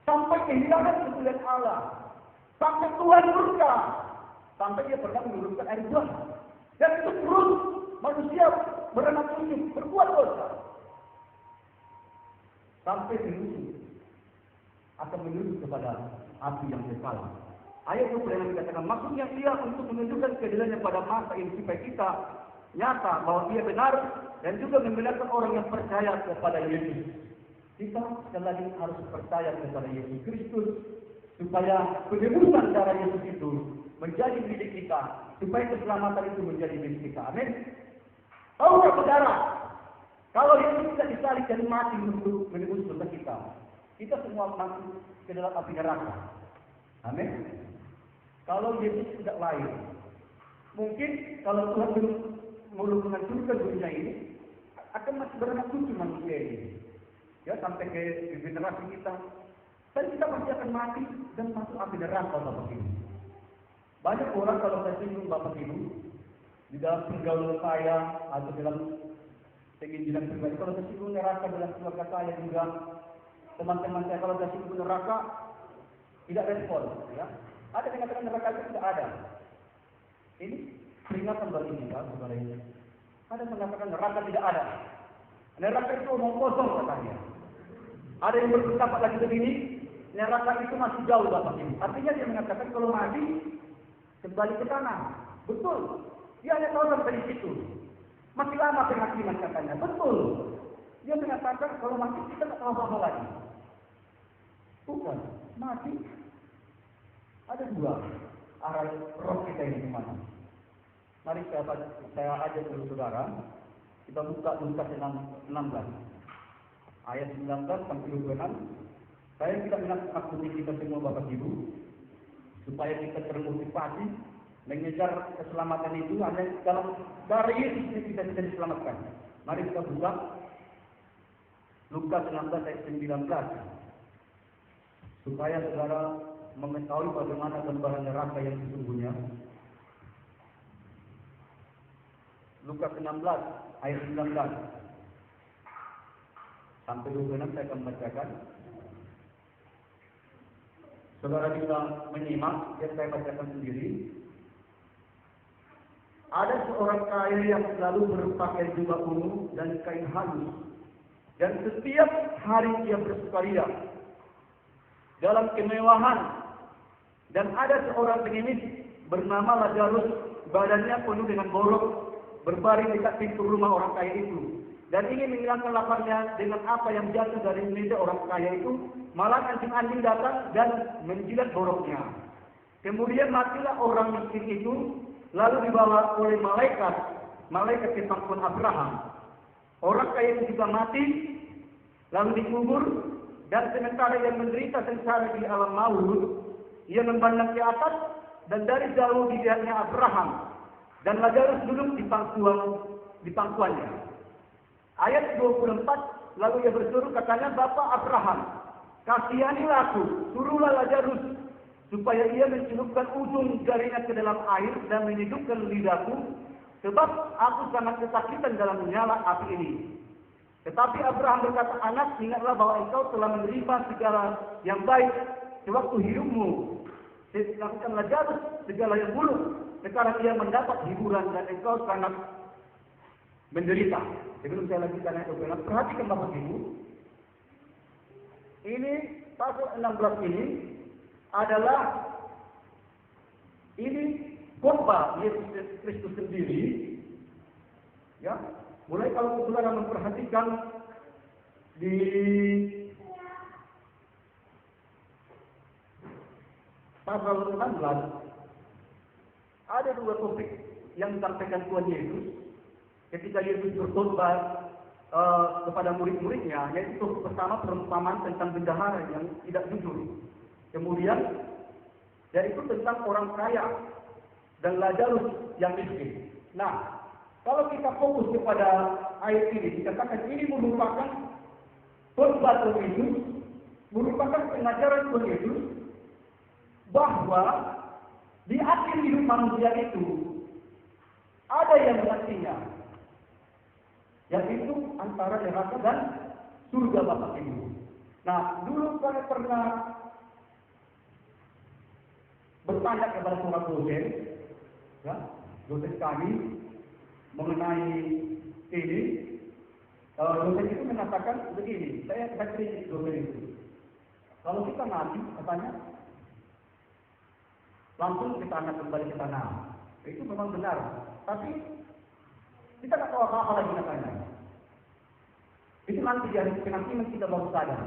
sampai kehilangan kemuliaan Allah, sampai Tuhan murka, sampai Dia pernah menurunkan air buah. Dan itu terus manusia beranak cucu berbuat dosa sampai menuju akan menuju kepada api yang kekal. Ayat itu yang dikatakan maksudnya Dia untuk menunjukkan keadilannya pada masa ini supaya kita nyata bahwa Dia benar dan juga membenarkan orang yang percaya kepada Yesus. Kita sekali lagi harus percaya kepada Yesus Kristus supaya penebusan darah Yesus itu menjadi milik kita, supaya keselamatan itu menjadi milik kita. Amin. Tahukah saudara, kalau Yesus tidak disalib dan mati untuk menebus dosa kita, kita semua masuk ke dalam api neraka. Amin. Kalau Yesus tidak lahir, mungkin kalau Tuhan belum menghancurkan dunia ini, akan masih beranak cucu manusia ini. Ya, sampai ke generasi kita. Dan kita pasti akan mati dan masuk api neraka, Bapak Ibu. Banyak orang kalau saya singgung Bapak Ibu, di dalam pergaulan saya atau dalam keinginan pribadi, kalau saya singgung neraka dalam keluarga saya juga, teman-teman saya kalau saya singgung neraka, tidak respon. Ya. Ada yang mengatakan neraka itu tidak ada. Ini peringatan bagi kita, saudara ini. Ada yang mengatakan neraka tidak ada. Neraka itu omong kosong katanya. Ada yang berpendapat lagi begini, neraka itu masih jauh Bapak Ibu. Artinya dia mengatakan kalau mati kembali ke tanah. Betul. Dia hanya tahu sampai di situ. Masih lama penghakiman katanya. Betul. Dia mengatakan kalau mati kita tidak tahu apa lagi. Bukan. Mati. Ada dua arah roh kita ini kemana. Mari saya ajak dulu saudara. Kita buka Lukas 16. Ayat 19 sampai 26. Saya tidak menakutkan kita semua Bapak Ibu. Supaya kita termotivasi mengejar keselamatan itu hanya dalam darah Yesus kita bisa diselamatkan. Mari kita buka Lukas 16 ayat 19. Supaya saudara mengetahui bagaimana gambaran neraka yang sesungguhnya. Lukas 16 ayat 19 sampai 26 saya akan bacakan. Saudara bisa menyimak yang saya bacakan sendiri. Ada seorang kaya yang selalu berpakaian jubah ungu dan kain halus, dan setiap hari ia bersukaria dalam kemewahan. Dan ada seorang pengemis bernama Lazarus, badannya penuh dengan borok, berbaring dekat pintu rumah orang kaya itu, dan ingin menghilangkan laparnya dengan apa yang jatuh dari meja orang kaya itu. Malah anjing-anjing datang dan menjilat boroknya. Kemudian matilah orang miskin itu, lalu dibawa oleh malaikat ke pangkuan Abraham. Orang kaya itu juga mati, lalu dikubur, dan sementara yang menderita sengsara di alam maut, ia memandang ke atas, dan dari jauh dilihatnya Abraham, dan Lazarus duduk di pangkuannya. Ayat 24, lalu ia berseru katanya, Bapak Abraham, kasihanilah aku, suruhlah Lazarus, supaya ia mencelupkan ujung jarinya ke dalam air dan menghidupkan lidahku, sebab aku sangat kesakitan dalam menyala api ini. Tetapi Abraham berkata, anak, ingatlah bahwa engkau telah menerima segala yang baik sewaktu hidupmu. Lakukan Lazarus segala yang buruk. Sekarang ia mendapat hiburan dan engkau sangat menderita. Sebelum saya lanjutkan ayat 12, perhatikan Bapak Ibu. Ini pasal 16 ini adalah khotbah Yesus Kristus sendiri. Ya, mulai kalau saudara memperhatikan di pasal 16 ada dua topik yang disampaikan Tuhan Yesus. ketika Yesus berkhotbah kepada murid-muridnya, yaitu pertama perumpamaan tentang bendahara yang tidak jujur. Kemudian yaitu tentang orang kaya dan Lazarus yang miskin. Nah, kalau kita fokus kepada ayat ini, dikatakan ini merupakan khotbah Tuhan Yesus, merupakan pengajaran Tuhan Yesus bahwa di akhir hidup manusia itu ada yang nantinya, yaitu antara neraka dan surga Bapa Ibu. Nah, dulu saya pernah bertanya kepada seorang dosen, ya, dosen kami mengenai ini. Dosen itu mengatakan begini, saya kritik dosen itu. Kalau kita mati, katanya, langsung kita akan kembali ke tanah. Itu memang benar, tapi kita tidak tahu apa-apa lagi katanya. Itu nanti di hari penghakiman kita baru sadar.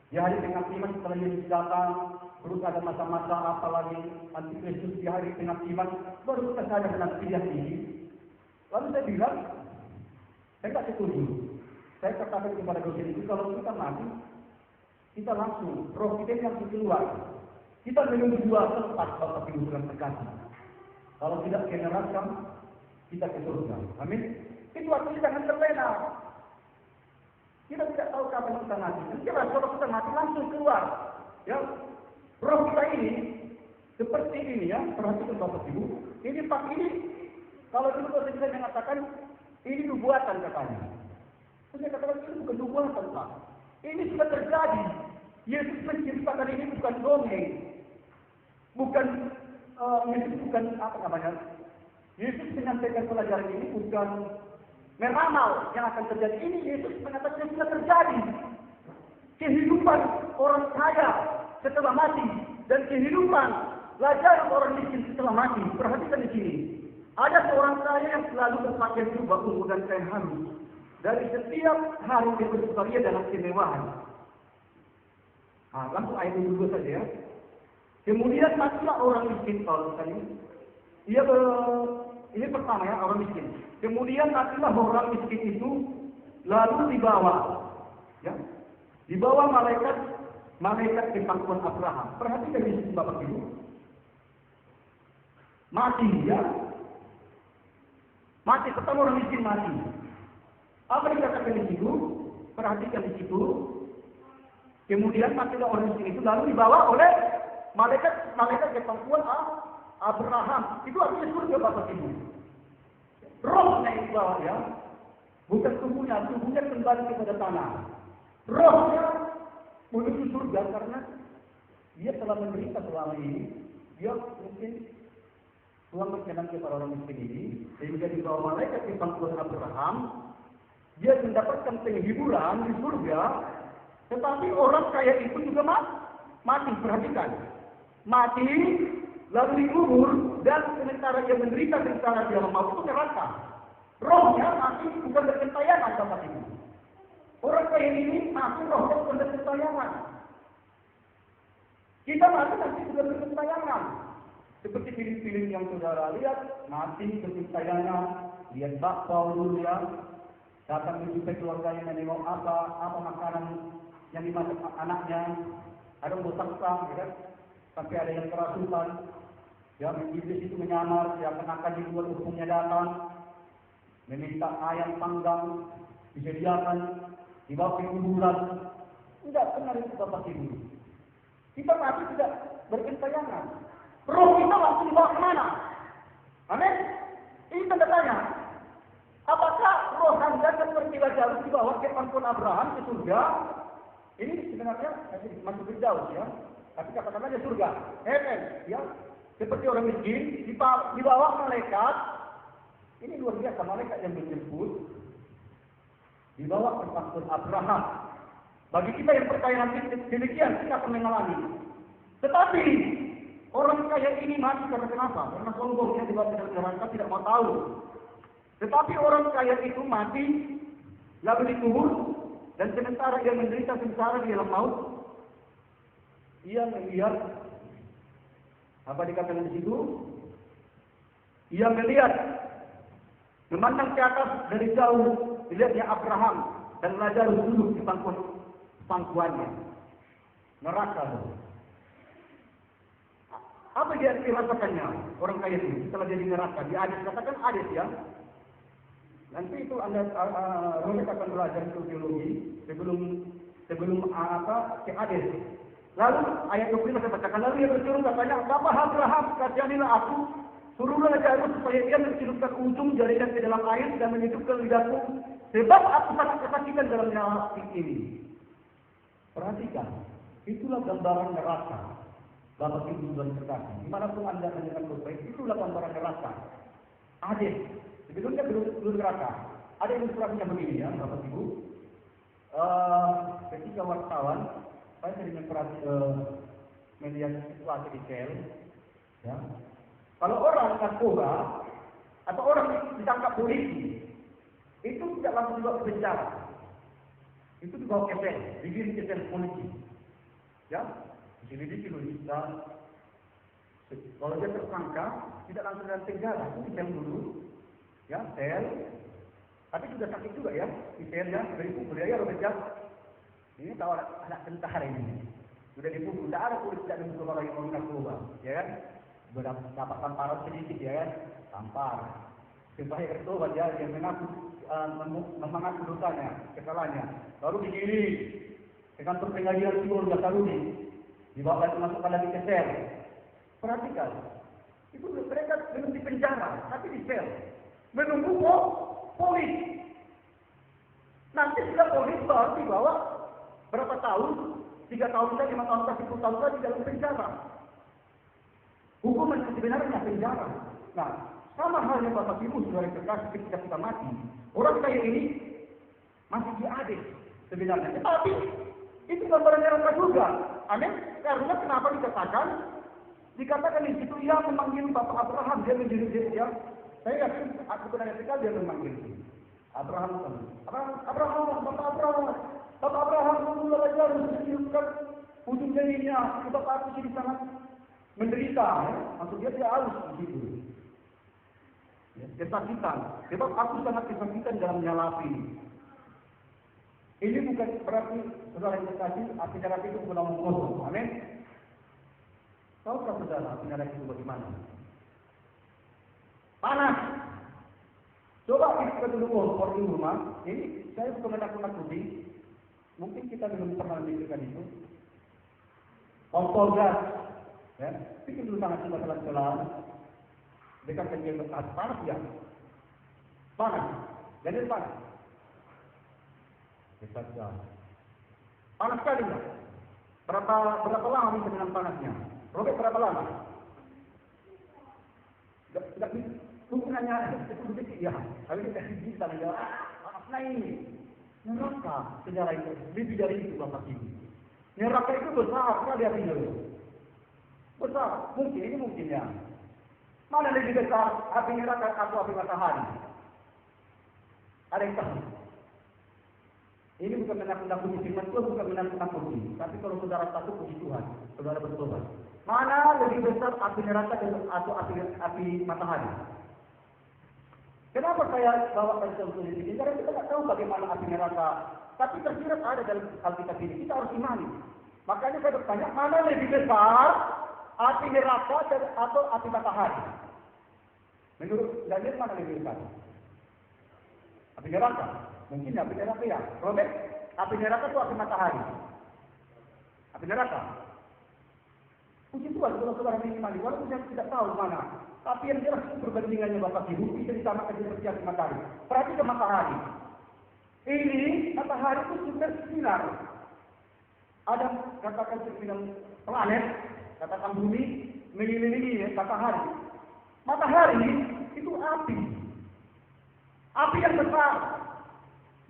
Di hari penghakiman setelah Yesus datang, terus ada masa-masa apa lagi antikristus di hari penghakiman, baru kita sadar nanti dia ini. Lalu saya bilang, saya tidak setuju. Saya katakan kepada dosen itu, kalau kita mati, kita langsung, roh kita langsung keluar. Kita menuju dua tempat Bapak Ibu Saudara terkasih. Kalau tidak ke neraka, kita ke surga. Amin. Itu artinya jangan terlena. Kita tidak tahu kapan kita mati. Kira kalau kita mati langsung keluar. Ya, roh kita ini seperti ini ya. Perhatikan Bapak Ibu. Ini pak ini. Kalau dulu kalau saya mengatakan ini nubuatan katanya. Saya katakan ini bukan nubuatan Pak. Ini sudah terjadi. Yesus menceritakan ini bukan dongeng. Bukan Yesus bukan apa namanya? Yesus menyampaikan pelajaran ini bukan meramal yang akan terjadi. Ini Yesus mengatakan yang sudah terjadi. Kehidupan orang kaya setelah mati dan kehidupan Lazarus orang miskin setelah mati. Perhatikan di sini. Ada seorang kaya yang selalu berpakaian jubah ungu dan kain halus. Dari setiap hari dia bersukaria dalam kemewahan. Langsung ayat dulu saja ya. Kemudian matilah orang miskin kalau tadi. Ini pertama ya, orang miskin. Kemudian matilah orang miskin itu, lalu dibawa, ya, dibawa malaikat ke pangkuan Abraham. Perhatikan di sini Bapak Ibu. Mati ya. Mati, pertama orang miskin mati. Apa dikatakan di situ? Perhatikan di situ. Kemudian matilah orang miskin itu, lalu dibawa oleh malaikat ke pangkuan Abraham. Itu artinya surga Bapak Ibu. Rohnya itu bawah ya. Bukan tubuhnya kembali kepada tanah. Rohnya menuju surga karena dia telah menderita selama ini. Dia mungkin Tuhan berkenan kepada orang miskin ini, sehingga dibawa malaikat ke pangkuan Abraham. Dia mendapatkan penghiburan di surga. Tetapi orang kaya itu juga mati. Perhatikan. Mati, lalu dikubur, dan sementara dia menderita sementara dia maut itu neraka. Rohnya mati bukan berkentayangan Bapak Ibu. Orang kaya ini mati rohnya bukan berkentayangan. Kita mati nanti juga berkentayangan. Seperti film-film yang saudara lihat, mati berkentayangan, lihat bakpao dulu ya, datang menjumpai keluarganya menengok apa makanan yang dimasak anaknya, ada botak ya kan? Sampai ada yang kerasukan. Ya, iblis itu menyamar, dia kenakan dibuat hukumnya datang, meminta ayam panggang, disediakan, dibawa ke kuburan. Tidak benar itu Bapak Ibu. Kita mati tidak berkentayangan. Roh kita langsung dibawa kemana? Amin? Ini tanda tanya. Apakah roh Anda seperti Lazarus dibawa ke pangkuan Abraham ke surga? Ini sebenarnya masuk Firdaus ya. Tapi katakan aja surga. Heaven ya. Seperti orang miskin, dibawa malaikat. Ini luar biasa, malaikat yang menjemput. Dibawa ke pangkuan Abraham. Bagi kita yang percaya nanti demikian, kita akan mengalami. Tetapi, orang kaya ini mati karena kenapa? Karena sombongnya dibawa ke neraka, tidak mau tahu. Tetapi orang kaya itu mati, lalu dikubur, dan sementara dia menderita sengsara di dalam maut, ia melihat apa dikatakan di situ? Ia melihat Memandang ke atas dari jauh, dilihatnya Abraham dan Lazarus duduk di pangkuannya. Neraka loh. Apa dia dirasakannya orang kaya itu setelah jadi neraka? Di Hades, katakan Hades ya. Nanti itu Anda Robert akan belajar itu teologi sebelum ke Hades. Lalu ayat 25 saya bacakan, lalu ia berseru katanya, Bapak Abraham, kasihanilah aku, suruhlah Lazarus supaya ia mencelupkan ujung jarinya ke dalam air dan menghidupkan lidahku, sebab aku sangat kesakitan dalam nyawa ini. Perhatikan, itulah gambaran neraka. Bapak Ibu dan Kekasih, dimanapun Anda mendengar berbaik, itulah gambaran neraka. Hades, sebelumnya belum neraka. Ada ilustrasinya begini ya, Bapak Ibu. Ketika wartawan, saya sering melihat situasi di sel, ya. Kalau orang narkoba atau orang ditangkap polisi, itu tidak langsung dibawa ke penjara. Itu dibawa ke sel, digiring ke sel polisi. Ya, diselidiki dulu bisa. Kalau dia tersangka, tidak langsung dalam penjara, itu di sel dulu. Ya, sel. Tapi sudah sakit juga ya, di sel ya, dari pukul ya, bekerja. Ini tahu anak tentara ini. Sudah dipukul, tidak ada polisi tidak dipukul orang yang narkoba, ya kan? Dapat tamparan sedikit ya kan, tampar supaya bertobat ya, dia mengaku dosanya, kesalahannya, lalu digiring ke kantor pengadilan Timur Jakarta, dibawa masukkan lagi ke sel. Perhatikan, itu mereka belum di penjara, tapi di sel, menunggu polis. Nanti sudah polis baru dibawa berapa tahun, 3 tahun saja, 5 tahun saja, 10 tahun saja dalam penjara. Hukuman sebenarnya penjara. Nah, sama halnya Bapak Ibu saudara kekasih ketika kita mati, orang kaya ini masih di Hades sebenarnya. Tetapi itu gambaran neraka juga. Amin. Karena kenapa dikatakan di situ ia memanggil Bapak Abraham, dia menjadi dia. Saya yakin aku pernah sekali dia memanggil Abraham. Bapak Abraham mengulang Lazarus menghidupkan ujung jarinya. Bapak aku jadi sangat menderita, ya. Maksud dia halus begitu. Ya, kesakitan. Sebab aku sangat kesakitan dalam nyala api. Ini bukan berarti saudara yang kekasih, api neraka itu bukan omong kosong. Amin. Tahukah saudara api neraka itu bagaimana? Panas. Coba kita dulu orang di rumah. Ini saya bukan menakut-nakuti. Mungkin kita belum pernah memikirkan itu. Kompor gas. Ya, bikin dulu tangan kita pelan-pelan, dekat kecil bekas, panas ya, panas, jadi panas, saja, panas sekali ya. Berapa lama bisa dengan panasnya? Robek berapa lama? Tidak mungkin hanya 10 detik ya, tapi kita bisa menjawab, panasnya ini, neraka sejarah itu, lebih dari itu Bapak Ibu. Neraka itu besar sekali apinya itu. Besar, mungkin ini mungkinnya. Mana lebih besar api neraka atau api matahari? Ada yang tahu? Ini bukan menakut-nakuti firman Tuhan, bukan menakut-nakuti. Tapi kalau saudara takut puji Tuhan, saudara bertobat. Mana lebih besar api neraka atau api matahari? Kenapa saya bawa contoh ini? Karena kita tidak tahu bagaimana api neraka. Tapi tersirat ada dalam Alkitab ini. Kita harus imani. Makanya saya bertanya, mana lebih besar? Api neraka atau api matahari? Menurut Daniel mana lebih besar? Api neraka. Mungkin api neraka ya. Robert, api neraka atau api matahari? Api neraka. Puji Tuhan kalau saudara mengimani, walaupun saya tidak tahu mana. Tapi yang jelas perbandingannya Bapak Ibu bisa disamakan seperti api matahari. Perhatikan matahari. Ini matahari itu sumber sinar. Ada katakan sembilan planet. Katakan bumi mengelilingi matahari. Matahari itu api. Api yang besar.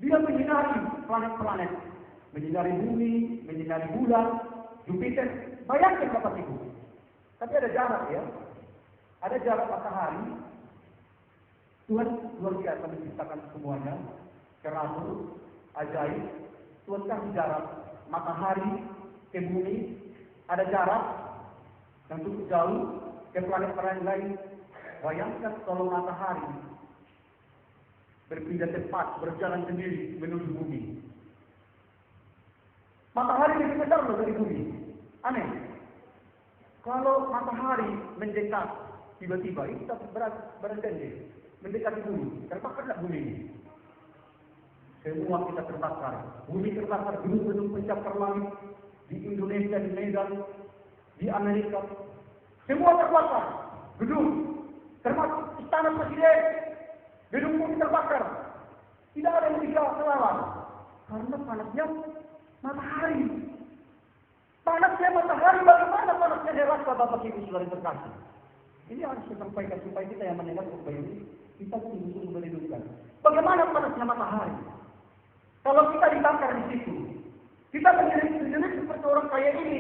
Dia menyinari planet-planet. Menyinari bumi, menyinari bulan, Jupiter. Bayangkan Bapak Ibu. Tapi ada jarak ya. Ada jarak matahari. Tuhan luar biasa menciptakan semuanya. Teratur, ajaib. Tuhan kasih jarak matahari ke bumi. Ada jarak yang cukup jauh ke planet-planet lain. Bayangkan kalau matahari berpindah tempat, berjalan sendiri menuju bumi. Matahari lebih besar loh dari bumi. Aneh. Kalau matahari mendekat tiba-tiba, itu kita berhenti mendekati bumi. Terbakarlah bumi ini. Semua kita terbakar. Bumi terbakar, gedung-gedung pencakar langit di Indonesia, di Medan, di Amerika. Semua terbakar. Gedung, termasuk istana presiden. Gedung bumi terbakar. Tidak ada yang bisa melawan. Karena panasnya matahari. Panasnya matahari, bagaimana panasnya neraka, Bapak Ibu Saudara terkasih. Ini harus disampaikan supaya kita yang mendengar khotbah ini kita sungguh-sungguh merindukan. Bagaimana panasnya matahari? Kalau kita dibakar di situ, kita menjadi seperti orang kaya ini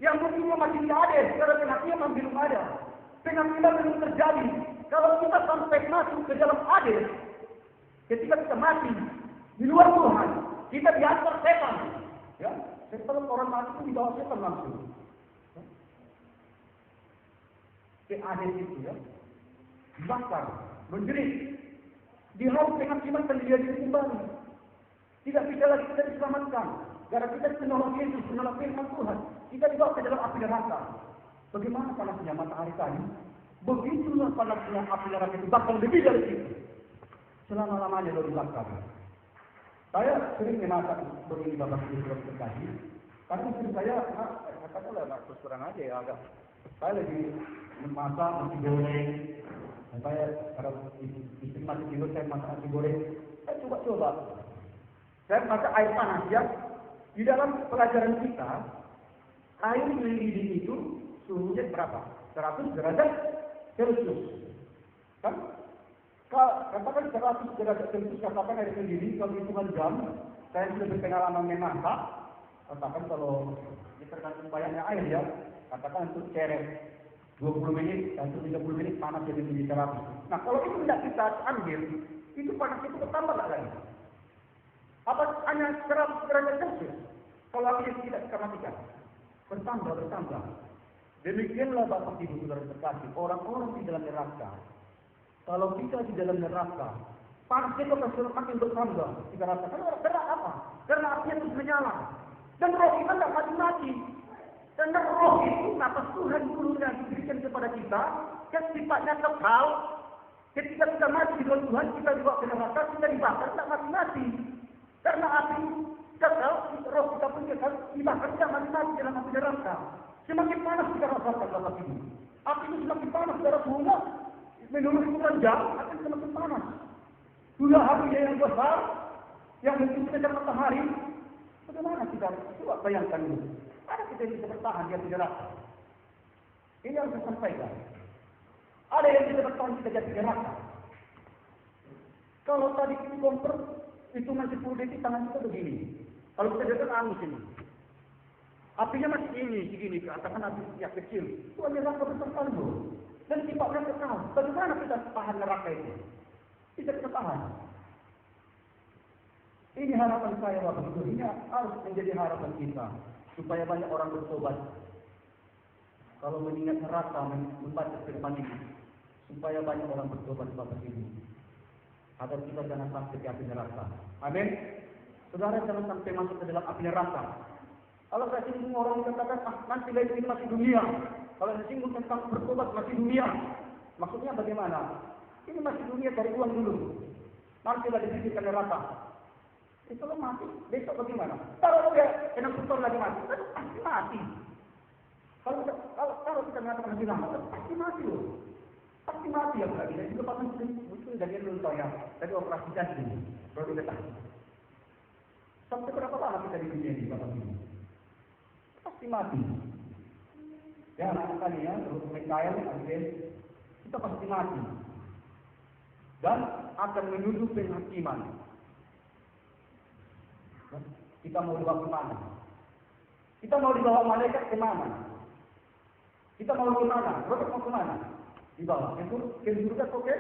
yang mungkinnya masih tidak ada, karena penghasilan belum ada, penghasilan belum terjadi. Kalau kita sampai masuk ke dalam Hades, ketika kita mati di luar Tuhan, kita diantar setan. Ya, setelah orang mati itu dibawa setan langsung. Ke Hades itu ya, dibakar, menjerit, dihalau penghasilan dan dia kembali. Tidak bisa lagi kita diselamatkan. Gara kita menolak Yesus, menolak firman Tuhan, kita dibawa ke dalam api neraka. Bagaimana panasnya matahari tadi? Begitulah panasnya api neraka itu, bahkan lebih dari itu. Selama-lamanya baru dibakar. Saya sering memasak begini Bapak Ibu Saudara terkasih. Karena istri saya, katakanlah terus kurang aja ya agak. Saya lagi memasak nasi goreng. Saya kalau istri masih tidur, saya masak nasi goreng. Saya coba-coba. Saya masak air panas ya. Di dalam pelajaran kita, air mendidih itu suhunya berapa? 100 derajat Celcius. Kan? Katakan 100 derajat Celcius, katakan air mendidih, kalau hitungan jam, saya sudah berpengalaman memasak. Katakan kalau tergantung banyaknya air ya, katakan untuk ceret 20 menit, untuk 30 menit panas jadi menjadi 100. Nah kalau itu tidak kita ambil, itu panas itu bertambah lagi. Apa hanya 100 derajat Celcius? Kalau apinya tidak kita matikan, bertambah. Demikianlah Bapak Ibu Saudara terkasih, orang-orang di dalam neraka. Kalau kita di dalam neraka, panasnya itu akan makin bertambah. Kita rasakan karena apa? Karena apinya terus menyala. Dan roh kita tidak mati. Karena roh itu nafas Tuhan dulu yang diberikan kepada kita, yang sifatnya kekal. Ketika kita mati di dalam Tuhan, kita dibawa ke neraka, kita dibakar, tidak mati-mati. Karena api kekal, roh kita pun kekal, dibakar, tidak mati-mati dalam api neraka. Semakin panas kita rasakan Bapak Ibu. Api itu semakin panas darah bunga. Menurut ukuran jam akan semakin panas. Sudah apinya yang besar, yang mencukupi matahari. Bagaimana kita coba bayangkan ini? Ada kita yang bisa bertahan di api neraka. Ini yang saya sampaikan. Ada yang bisa bertahan di api neraka. Kalau tadi kita kompor, hitungan 10 detik tangan kita begini. Kalau kita dekat angus ini. Apinya masih ini, segini, katakan api yang kecil. Itu hanya neraka besar sekali loh. Dan sifatnya kekal. Bagaimana kita tahan neraka itu? Tidak kita tahan. Ini harapan saya Bapak Ibu. Ini harus menjadi harapan kita. Supaya banyak orang bertobat. Kalau mengingat neraka, membaca firman ini. Supaya banyak orang bertobat Bapak Ibu. Agar kita jangan sampai di api neraka. Amin. Saudara jangan sampai masuk ke dalam api neraka. Kalau saya singgung orang katakan, nanti lagi ini masih dunia. Kalau saya singgung tentang bertobat masih dunia. Maksudnya bagaimana? Ini masih dunia dari uang dulu. Nanti lagi disisihkan neraka. Kalau mati, besok bagaimana? Kalau dia kena putar lagi mati, kan pasti mati. Kalau kita mengatakan lebih lama, pasti mati loh. Pasti mati ya berarti. Dan juga pasang muncul dari luntur ya. Dari operasi jantung. Baru kita tahu. Sampai berapa lama kita di dunia ini, Bapak Ibu? Pasti mati. Ya anak kali ya, terus Mikael, kita pasti mati. Dan akan menuju penghakiman. Kita mau dibawa kemana? Kita mau dibawa malaikat kemana? Kita mau kemana? Robert mau kemana? Dibawa ke surga, oke?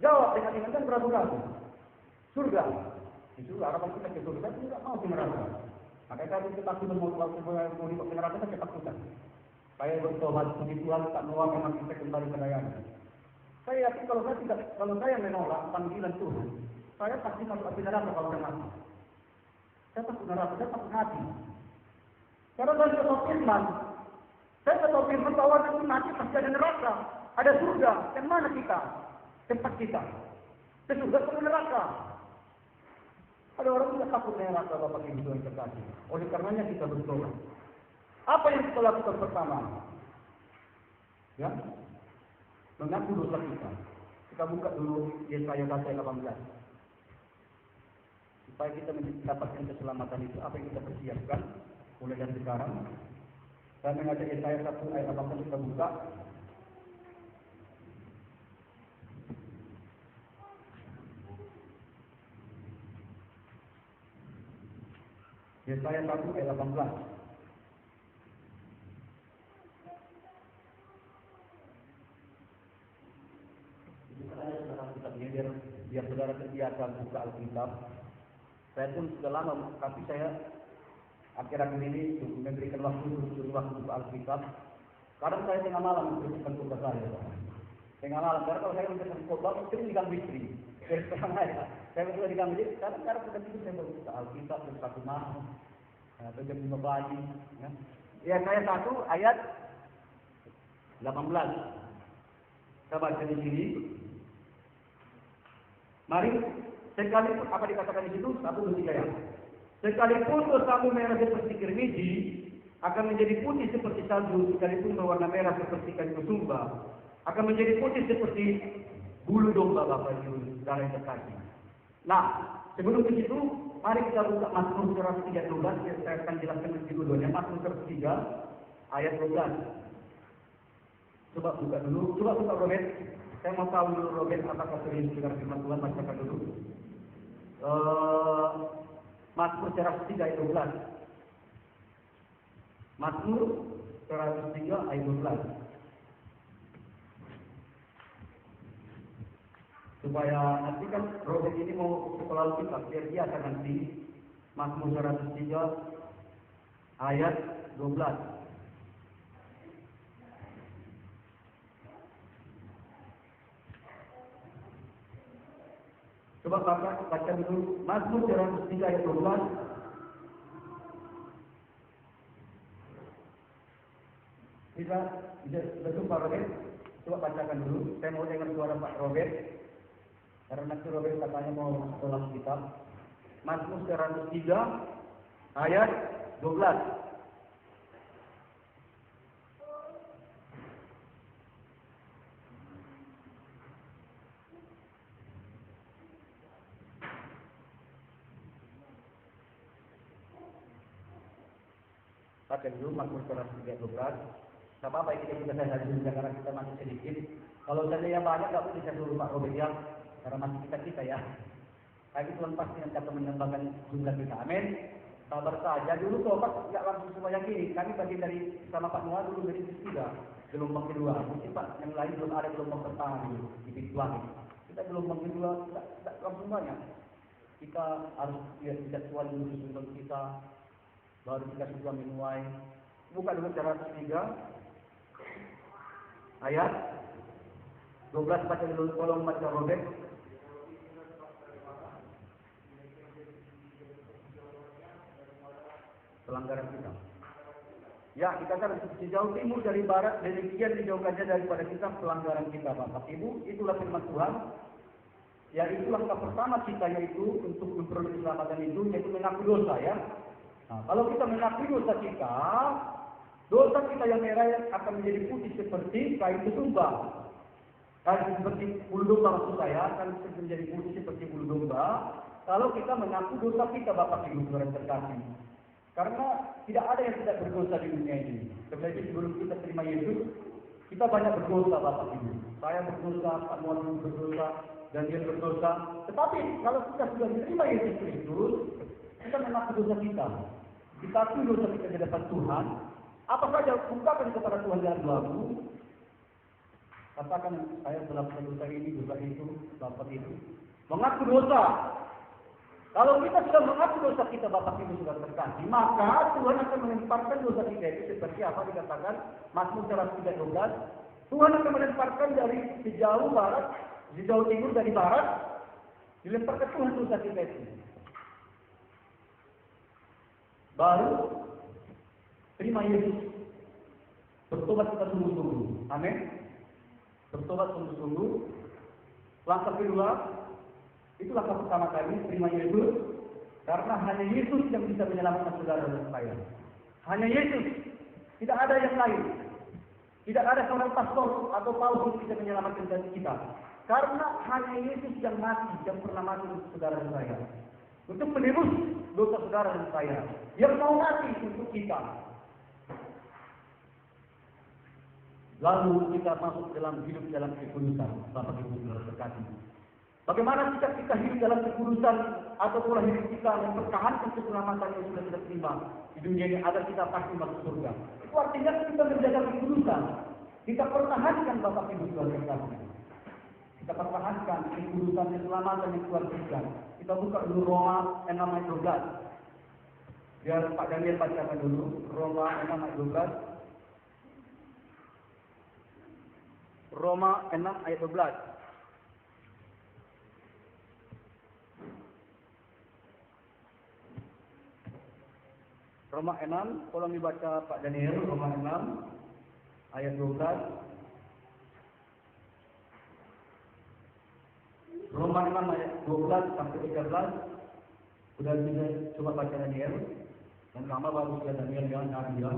Jawab dengan ingat ragu-ragu. Surga. Di surga, harapan kita ke surga, tidak mau ke neraka. Maka kalau kita sudah mau dibawa ke neraka, kita ketakutan. Saya bertobat puji Tuhan, tak mau memang kita kembali ke neraka. Saya yakin kalau saya menolak panggilan Tuhan, saya pasti masuk api neraka kalau saya mati. Saya takut neraka, saya takut mati. Karena saya sudah tahu firman. Saya sudah tahu firman bahwa nanti mati pasti ada neraka, ada surga. Yang mana kita? Tempat kita. Ke surga atau neraka? Ada orang tidak takut neraka, Bapak Ibu yang terkasih. Oleh karenanya kita berdoa. Apa yang kita lakukan pertama? Ya, mengaku dosa kita. Kita buka dulu Yesaya 18. Supaya kita mendapatkan keselamatan itu, apa yang kita persiapkan mulai dari sekarang. Saya mengajak Yesaya 1 ayat 18 kita buka. Yesaya 1 ayat 18. Biar saudara terbiasa buka Alkitab. Saya pun sudah lama, tapi saya akhir-akhir ini memberikan waktu buka Alkitab. Kadang saya tengah malam membersihkan khotbah saya. Tengah malam, karena kalau saya membersihkan khotbah, sering diganggu istri. Saya berdua diganggu istri. Kadang sudah tidur saya buka Alkitab jam 1 malam, atau jam 5 pagi. Ya, saya 1 ayat 18. Saya baca di sini. Mari, sekalipun apa dikatakan di situ? 1, 2, 3 ya. Sekalipun dosamu merah seperti kirmiji, akan menjadi putih seperti salju. Sekalipun berwarna merah seperti kayu kesumba, akan menjadi putih seperti bulu domba, Bapak Ibu saudara yang terkasih. Nah, sebelum ke situ, mari kita buka Mazmur 103:12. Saya akan jelaskan judulnya. Mazmur 103 ayat 12. Coba buka dulu. Coba buka Robert. Saya mau tahu dulu Robert apakah serius dengar firman Tuhan. Bacakan dulu. Mazmur 103 ayat 12. Mazmur 103 ayat 12. Supaya nanti kan Robert ini mau sekolah Alkitab, biar dia akan nanti Mazmur 103 ayat 12. Coba baca dulu Mazmur 103 ayat 12. Bisa jumpa Robert? Coba bacakan dulu. Saya mau dengar suara Pak Robert. Karena nanti Robert katanya mau sekolah kitab. Mazmur 103 ayat 12. Baca dulu Mazmur 103 ayat 12. Sama apa kita juga saya hadir karena kita masih sedikit. Kalau saya yang banyak nggak bisa dulu Pak Robert ya. Karena masih kita ya. Tapi Tuhan pasti nanti akan menambahkan jumlah kita. Amin. Sabar saja. Dulu tobat nggak langsung semua yang gini. Kami bagian dari sama Pak Noah dulu dari ketiga, gelombang kedua. Mungkin Pak yang lain belum ada gelombang pertama dulu di pintu langit. Kita gelombang kedua tidak langsung banyak. Kita harus lihat Tuhan dulu susunan kita, baru kita juga menuai. Buka dulu 103 ayat 12. Baca dulu kolom baca Robert. Pelanggaran kita. Ya, dikatakan sejauh timur dari barat, demikian dijauhkannya daripada kita pelanggaran kita, Bapak Ibu. Itulah firman Tuhan. Ya, itu langkah pertama kita yaitu untuk memperoleh keselamatan itu, yaitu mengaku dosa ya. Nah, kalau kita mengaku dosa kita yang merah akan menjadi putih seperti kain kesumba. Seperti bulu domba maksud saya, akan menjadi putih seperti bulu domba. Kalau kita mengaku dosa kita, Bapak Ibu saudara terkasih. Karena tidak ada yang tidak berdosa di dunia ini. Sebenarnya sebelum kita terima Yesus, kita banyak berdosa, Bapak Ibu. Saya berdosa, Pak Muhammad berdosa, dan dia berdosa. Tetapi kalau kita sudah menerima Yesus Kristus, kita mengaku dosa kita. Kita akui dosa kita di hadapan Tuhan. Apa saja ungkapkan kepada Tuhan dalam doamu. Katakan saya melakukan dosa ini, dosa itu, Bapak Ibu. Mengaku dosa. Kalau kita sudah mengaku dosa kita, Bapak Ibu sudah terkasih, maka Tuhan akan melemparkan dosa kita itu seperti apa dikatakan Mazmur 103:12. Tuhan akan melemparkan dari sejauh barat, sejauh timur dari barat, dilemparkan Tuhan dosa kita itu. Baru terima Yesus. Bertobat kita sungguh-sungguh. Amin. Bertobat sungguh-sungguh. Langkah kedua, itu langkah pertama kali, terima Yesus. Karena hanya Yesus yang bisa menyelamatkan saudara dan saya. Hanya Yesus. Tidak ada yang lain. Tidak ada seorang pastor atau paus yang bisa menyelamatkan kita. Karena hanya Yesus yang mati, yang pernah mati untuk saudara dan saya. Untuk menebus dosa saudara dan saya. Yang mau mati untuk kita. Lalu kita masuk dalam hidup dalam kekudusan. Bapak Ibu saudara terkasih. Bagaimana jika kita hidup dalam kekudusan atau pola hidup kita mempertahankan keselamatan yang sudah kita terima di dunia ini agar kita pasti masuk surga. Itu artinya kita menjaga kekudusan. Kita pertahankan Bapak Ibu saudara terkasih. Kita pertahankan kekudusan keselamatan yang Tuhan berikan. Kita buka dulu Roma 6 ayat 12. Biar Pak Daniel bacakan dulu Roma 6 ayat 12. Roma 6 ayat 12. Roma 6, tolong dibaca Pak Daniel, Roma 6 ayat 12. Roma 6 ayat 12 sampai 13. Sudah bisa coba baca Daniel. Dan sama bagus ya Daniel ya, Nabi ya.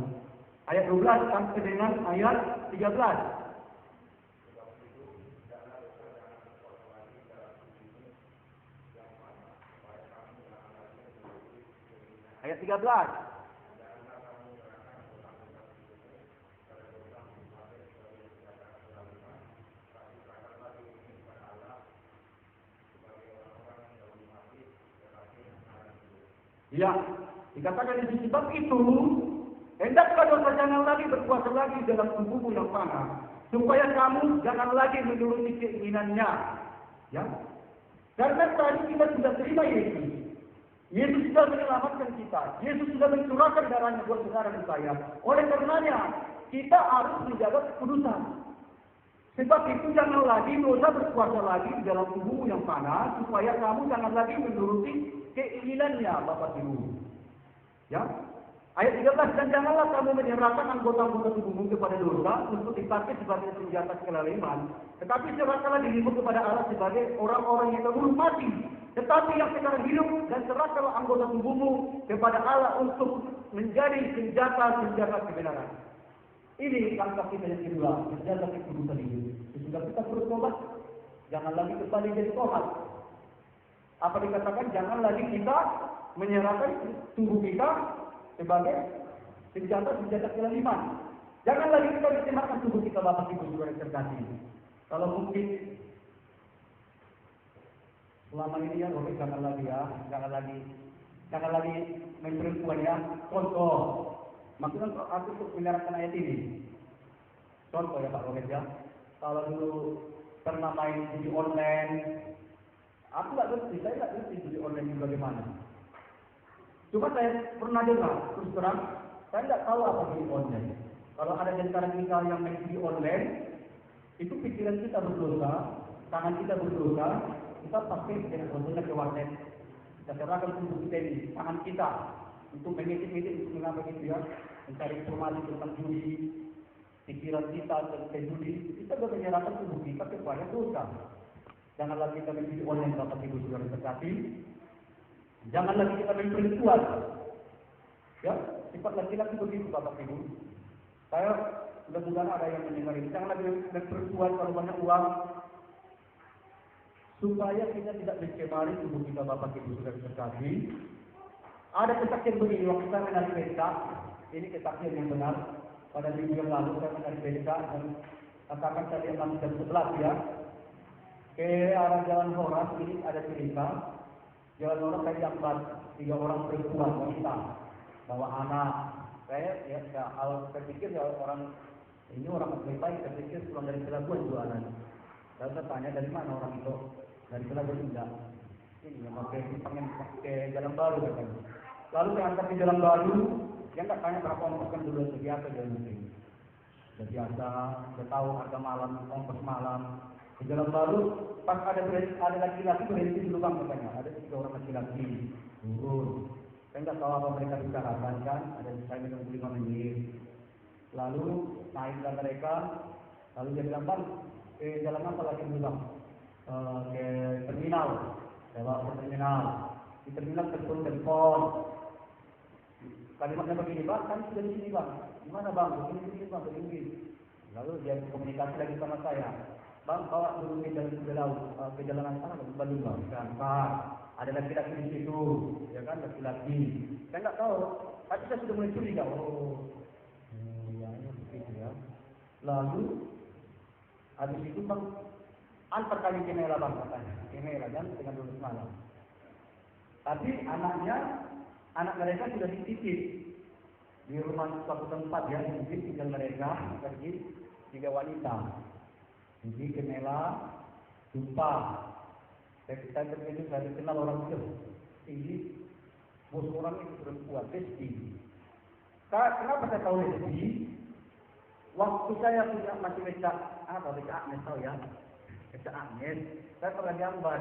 Ayat 12 sampai dengan ayat 13. Ayat 13. Ya, dikatakan di sisi bab itu, hendaklah dosa jangan lagi berkuasa lagi dalam tubuhmu yang fana, supaya kamu jangan lagi menuruti keinginannya. Ya, karena tadi kita sudah terima Yesus. Yesus sudah menyelamatkan kita. Yesus sudah mencurahkan darahnya buat saudara dan saya. Oleh karenanya, kita harus menjaga kekudusan. Sebab itu jangan lagi dosa berkuasa lagi di dalam tubuhmu yang fana, supaya kamu jangan lagi menuruti keinginannya, Bapak Ibu. Ya. Ayat 13, dan janganlah kamu menyerahkan anggota-anggota tubuhmu kepada dosa untuk dipakai sebagai senjata kelaliman. Tetapi serahkanlah dirimu kepada Allah sebagai orang-orang yang dahulu mati. Tetapi yang sekarang hidup, dan serahkanlah anggota tubuhmu kepada Allah untuk menjadi senjata-senjata kebenaran. Ini langkah kita yang kedua, senjata kekudusan ini. Sesudah kita bertobat, jangan lagi kembali jadi tobat. Apa dikatakan? Jangan lagi kita menyerahkan tubuh kita sebagai senjata-senjata kelaliman. Jangan lagi kita menyerahkan tubuh kita, Bapak Ibu saudara terkasih. Kalau mungkin selama ini ya, jangan lagi main perempuan ya. Contoh, maksudnya aku untuk menyerahkan ayat ini. Contoh ya Pak Roger ya. Kalau dulu pernah main judi online, aku saya nggak ngerti judi online itu bagaimana. Cuma saya pernah dengar, terus terang, saya nggak tahu apa judi online. Kalau ada di antara kita yang main judi online, itu pikiran kita berdosa, tangan kita berdosa, kita pasti dengan contohnya ke warnet. Kita serahkan tubuh kita ini, tangan kita, untuk mengedit-edit, mengapa gitu ya, mencari informasi tentang judi, pikiran kita tentang judi, kita sudah menyerahkan tubuh kita kepada dosa. Jangan lagi kita menjadi online Bapak Ibu saudara terkasih. Jangan lagi kita main perempuan. Ya, sifat laki-laki begitu Bapak Ibu. Saya mudah-mudahan ada yang mendengar ini. Jangan lagi main perempuan kalau banyak uang. Supaya kita tidak mencemari tubuh kita Bapak Ibu saudara terkasih. Ada kesaksian begini waktu saya menarik becak. Ini kesaksian yang benar. Pada minggu yang lalu saya menarik becak dan katakan saya masih jam 11 ya. Ke arah Jalan Horas ini ada cerita. Jalan Horas saya jambat 3 orang perempuan wanita bawa anak. Saya pikir ya orang ini orang baik. Saya pikir pulang dari Cilegon dua anak. Lalu saya tanya dari mana orang itu? Dari Cilegon enggak. Ini yang pengen pakai Jalan Baru kan. Lalu saya antar di Jalan Baru. Dia nggak tanya berapa ongkoskan dulu biasa dia mungkin. Udah biasa, udah tahu harga malam, ongkos malam. Di jalan baru, pas ada laki-laki berhenti dulu bang katanya. Ada 3 orang laki-laki turun. Saya nggak tahu apa mereka bicarakan kan. Ada saya menunggu 5 menit. Lalu naiklah mereka. Lalu dia bilang bang, jalan apa lagi dulu bang? Ke terminal. Saya bawa ke terminal. Di terminal telepon. Kalimatnya begini bang, kan sudah di sini bang. Gimana bang? Begini bang, begini. Lalu dia komunikasi lagi sama saya. Bang, bawa dulu ke jalanan sana ke Bandung bang. Gampang. Ada laki-laki di situ, ya kan laki-laki. Saya nggak tahu, tapi saya sudah mulai curiga. Ya begitu ya. Lalu habis itu bang, antar kali ke Mela bang katanya. Ke Mela kan dengan lulus malam. Tapi anak mereka sudah dititip di rumah suatu tempat ya, mungkin tinggal mereka pergi 3 wanita. Jadi Kemela, jumpa. Saya terkejut, saya kenal orang itu. Ini bos orang itu perempuan, Desti. Kenapa saya tahu Desti? Waktu saya punya masih becak Agnes tahu ya, becak Agnes. Saya pernah gambar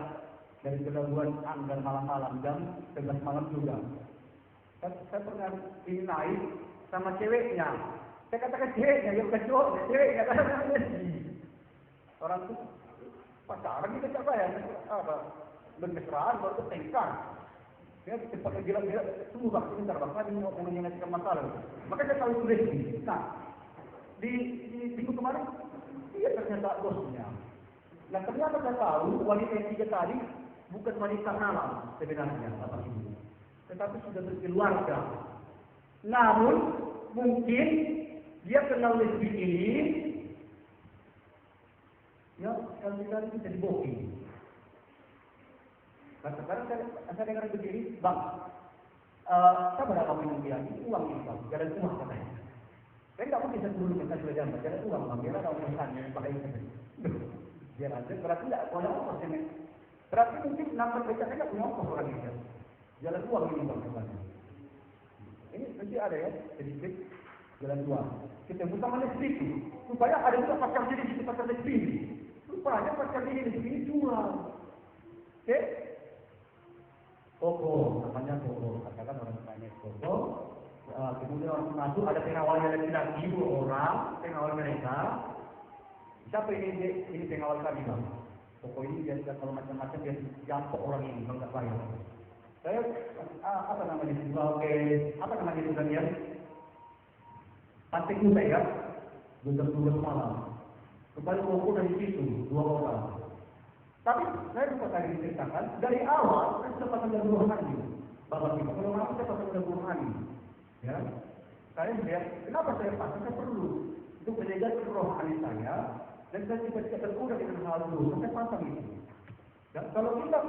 dari pelabuhan Anggar malam-malam jam 11 malam juga. Saya pernah ini naik sama ceweknya. Saya katakan ceweknya, ya bukan cowoknya, ceweknya karena Desti. Orang itu pacaran kita tak bayar bermesraan baru bertengkar. Ya cepat gila-gila tunggu bang sebentar bang saya mau menyelesaikan masalah. Maka saya tahu sudah ini. Nah di minggu kemarin dia ternyata bosnya. Nah ternyata saya tahu wanita yang 3 tadi bukan wanita halal sebenarnya apa ini, tetapi sudah berkeluarga. Namun mungkin dia kenal lesbi ini. Ya, sekali-kali bisa dibohongi. Nah, sekarang saya dengar begini, bang, saya berapa minum dia? Uang ini bang, jalan uang katanya. Saya nggak mungkin saya dulu minta 2 jam, jalan uang bang, biar ada urusannya yang pakai itu. Biar aja, berarti nggak punya ongkos ini. Berarti mungkin nampak becak saya nggak punya ongkos orang ini. Jalan uang ini bang katanya. Ini nanti ada ya, sedikit jalan uang. Kita buka mana sedikit, supaya ada juga pacar jadi di pacar sedikit. Rupanya pacar ini di sini jual. Oke? Koko, namanya Koko. Katakan orang tanya Koko. Kemudian orang masuk ada pengawalnya laki-laki 2 orang, pengawal mereka. Siapa ini pengawal kami bang? Koko ini dia kalau macam-macam dia jampok orang ini kalau nggak bayar. Saya apa namanya dijual ke apa namanya itu kan ya? Pantai Kuta ya, 12 malam. Kembali Koko dari situ 2 orang. Tapi saya juga tadi diceritakan dari awal saya sudah pasang lagu rohani. Bapak kita kalau aku saya pasang lagu rohani. Ya, saya melihat kenapa saya pasang, saya perlu untuk menjaga rohani saya dan saya tidak tergoda dengan hal itu. Saya pasang itu. Dan kalau kita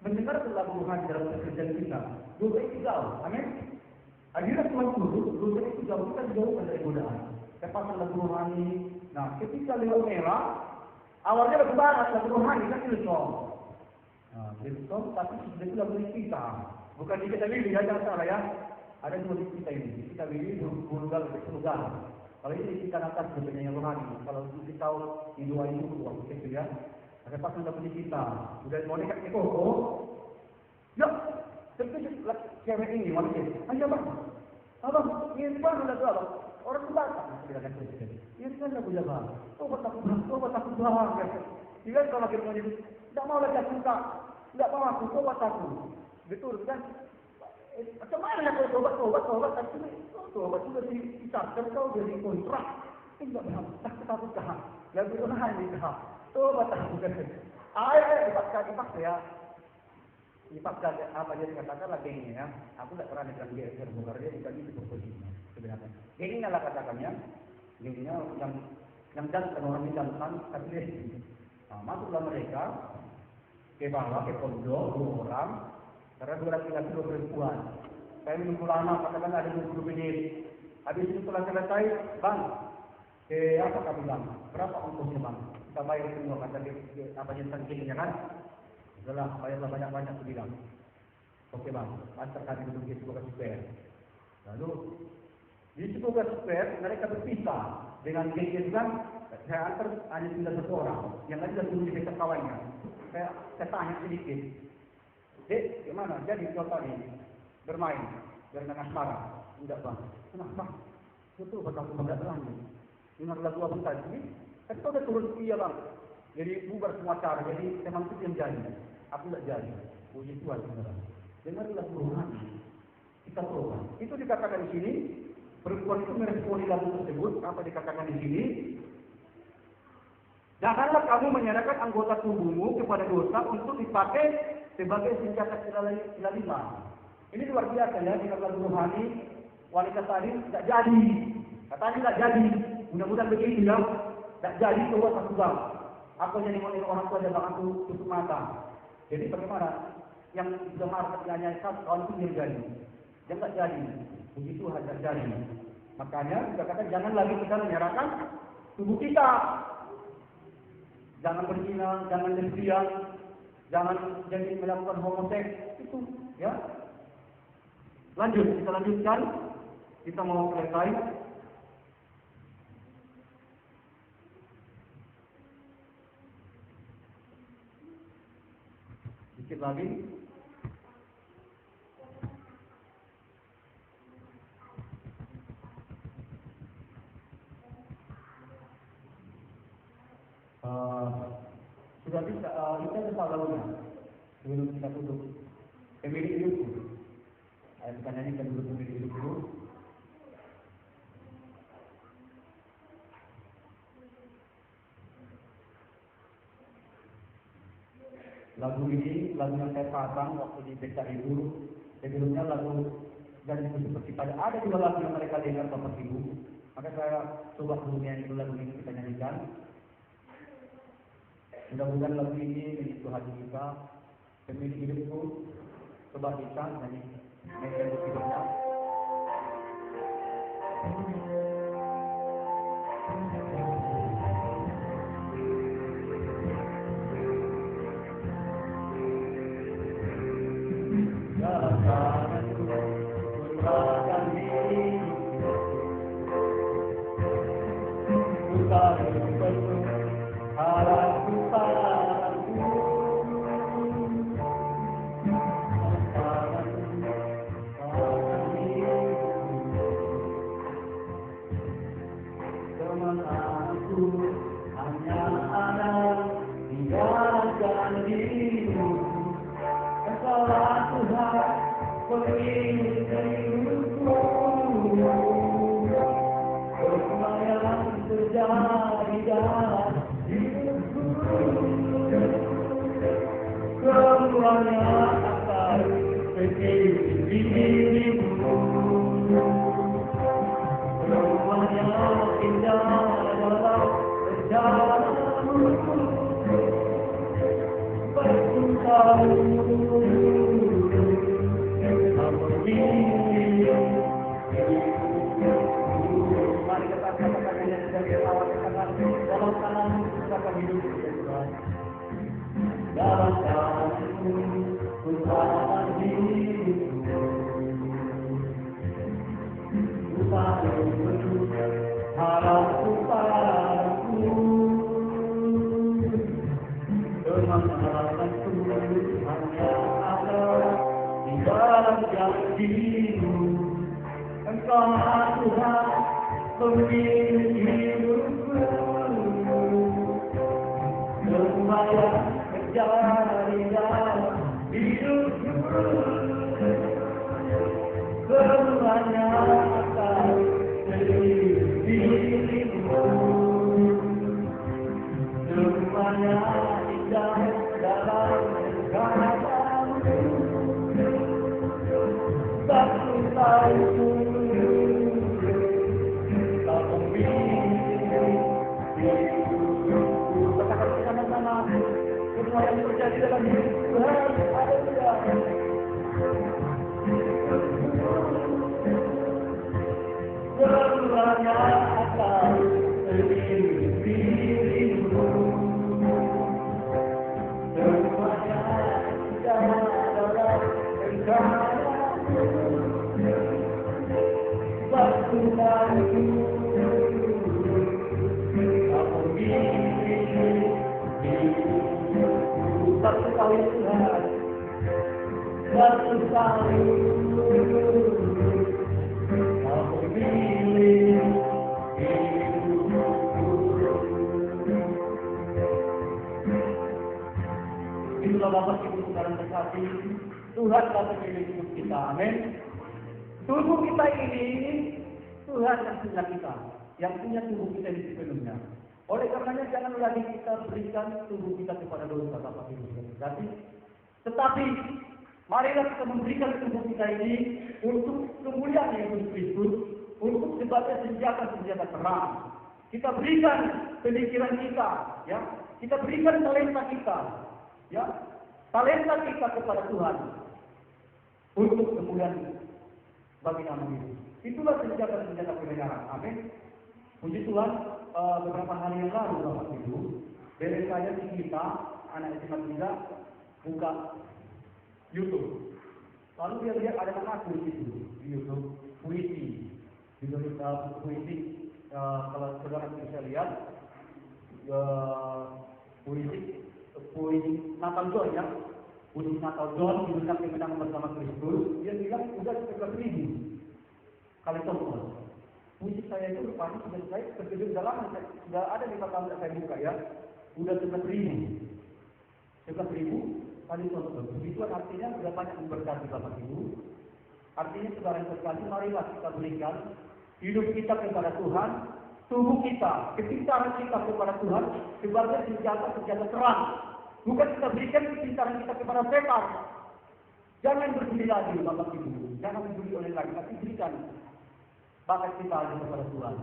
mendengar lagu rohani dalam pekerjaan kita, dosa itu jauh. Amin. Akhirnya Tuhan dulu, dosa itu jauh, kita jauh dari godaan. Saya pasang lagu rohani. Nah, ketika lewat merah, awalnya lagu barat, lagu rohani kan Hillsong. Nah, Hillsong tapi sudah itu lagu kita. Bukan di kita pilih, ya jangan salah ya. Ada 2 di kita ini. Kita pilih burunggal ke surga. Kalau ini kita atas sebenarnya rohani. Kalau kita tahu di 2 itu waktu itu ya. Ada pasang lagu di kita. Sudah mau dekat ke Koko. Ya, terkejut cewek ini wanita. Ayo bang, abang, ini bang ada apa? Orang itu batang, bilang presiden. Ini kan lagu Jawa. Obat takut bang. Dia kalau lagi mau jadi, tidak mau lagi aku tak, tidak mau aku, obat takut. Betul kan? Macam mana kalau obat tapi obat sudah dihisapkan kau jadi kontrak. Tidak takut kah? Lagu itu hanya kah? Obat takut. Ayo dipaksa ya. Dipaksa apa dia dikatakan lagi ini ya. Aku tidak pernah dengan dia terbongkar dia dikali itu posisinya sebenarnya. Ini lah katakannya. Ini yang jantan orang ini jantan tapi dia sini. Nah, masuklah mereka ke bawah ke pondok 2 orang. Karena 2 laki-laki 2 perempuan. Saya menunggu lama, katakan ada 20 menit. Habis itu setelah selesai, bang, apa kami bang? Berapa ongkosnya bang? Kita bayar semua kata apa jantan kirinya kan? Udahlah, bayarlah banyak-banyak aku bilang. Oke bang, antar kami duduk di sebuah super. Lalu di sebuah super mereka berpisah. dengan geng itu kan, saya antar hanya tinggal satu orang, yang lain sudah tunggu di dekat kawannya. Saya tanya sedikit, Dek, gimana? Jadi kau tadi bermain dengan asmara? Enggak bang. Kenapa? Betul kata aku enggak berani. Dengar lagu abang tadi, kan kau udah turun iya bang. Jadi bubar semua cara, jadi memang itu yang jadi. Aku enggak jadi. Puji Tuhan sebenarnya. Dengar lagu rohani. Kita coba. Itu dikatakan di sini, perempuan itu meresponi lagu tersebut. Apa dikatakan di sini? Janganlah kamu menyerahkan anggota tubuhmu kepada dosa untuk dipakai sebagai senjata kelalaian. Ini luar biasa ya, dengan lagu rohani, wanita tadi tidak jadi. Katanya tidak jadi. Mudah-mudahan begitu ya. Tidak jadi keluar satu bang. Aku jadi orang tua dan aku tutup mata. Jadi bagaimana? Yang sudah marah ketiganya kawan itu dia jadi. Dia tidak jadi. Begitu tidak jadi. Makanya dikatakan jangan lagi kita menyerahkan tubuh kita. Jangan berzina, jangan lesbian, jangan jadi melakukan homoseks itu, ya. Lanjut, kita lanjutkan. Kita mau selesai. Sedikit lagi. Sudah bisa, kita bisa lalunya sebelum kita tutup. Pemilik hidupku. Kita nyanyikan dulu pemilik hidupku. Lagu ini, lagu yang saya pasang waktu di pesta ibu. Sebelumnya lagu dan itu seperti pada ada dua lagu yang mereka dengar Bapak Ibu. Maka saya coba dulu nyanyi lagu ini kita nyanyikan. Mudah-mudahan lagu ini menyentuh hati kita. Pemilik hidupku, coba kita nyanyi hidupnya. Engkau ya Tuhan, satu kali Kau memilih hidupku. Itulah Bapak Ibu Saudara terkasih, Tuhan telah memilih hidup kita, amin. Tubuh kita ini Tuhan yang punya kita, yang punya tubuh kita ini sepenuhnya. Oleh karenanya jangan lagi kita berikan tubuh kita kepada dosa, Bapak Ibu Saudara. Tetapi marilah kita memberikan tubuh kita ini untuk kemuliaan Yesus Kristus, untuk sebagai senjata-senjata terang. Kita berikan pemikiran kita, ya. Kita berikan talenta kita, ya. Talenta kita kepada Tuhan untuk kemuliaan bagi nama Yesus. Itulah senjata-senjata kebenaran. Amin. Puji Tuhan, beberapa hari yang lalu Bapak Ibu, dari saya di kita, anak SMA kita, buka YouTube. Lalu dia lihat ada nama aku di situ, di YouTube, puisi. Di puisi, kalau saudara bisa lihat, puisi Natal John ya. Puisi Natal John, judulnya Kemenangan Bersama Kristus. Dia bilang, udah 11.000 kali tonton. Puisi saya itu rupanya sudah saya terkejut dalam, sudah ada di kakak saya buka ya. Udah 11.000 kali tonton. Itu artinya sudah banyak memberkati Bapak Ibu. Artinya saudara yang terkasih, marilah kita berikan hidup kita kepada Tuhan, tubuh kita, kepintaran kita kepada Tuhan sebagai senjata-senjata terang. Bukan kita berikan kepintaran kita kepada setan. Jangan berbudi lagi Bapak Ibu, jangan berbudi oleh lagi, tapi berikan bakat kita kepada Tuhan.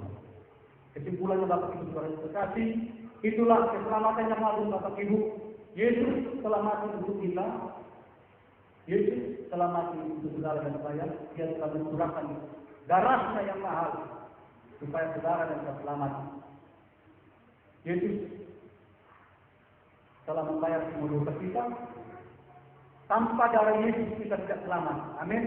Kesimpulannya Bapak Ibu Saudara terkasih, itulah keselamatan yang agung Bapak Ibu. Yesus telah mati untuk kita. Yesus telah mati untuk saudara dan saya. Dia telah mencurahkan darahnya yang mahal supaya saudara dan saya selamat. Yesus telah membayar semua dosa kita. Tanpa darah Yesus kita tidak selamat. Amin.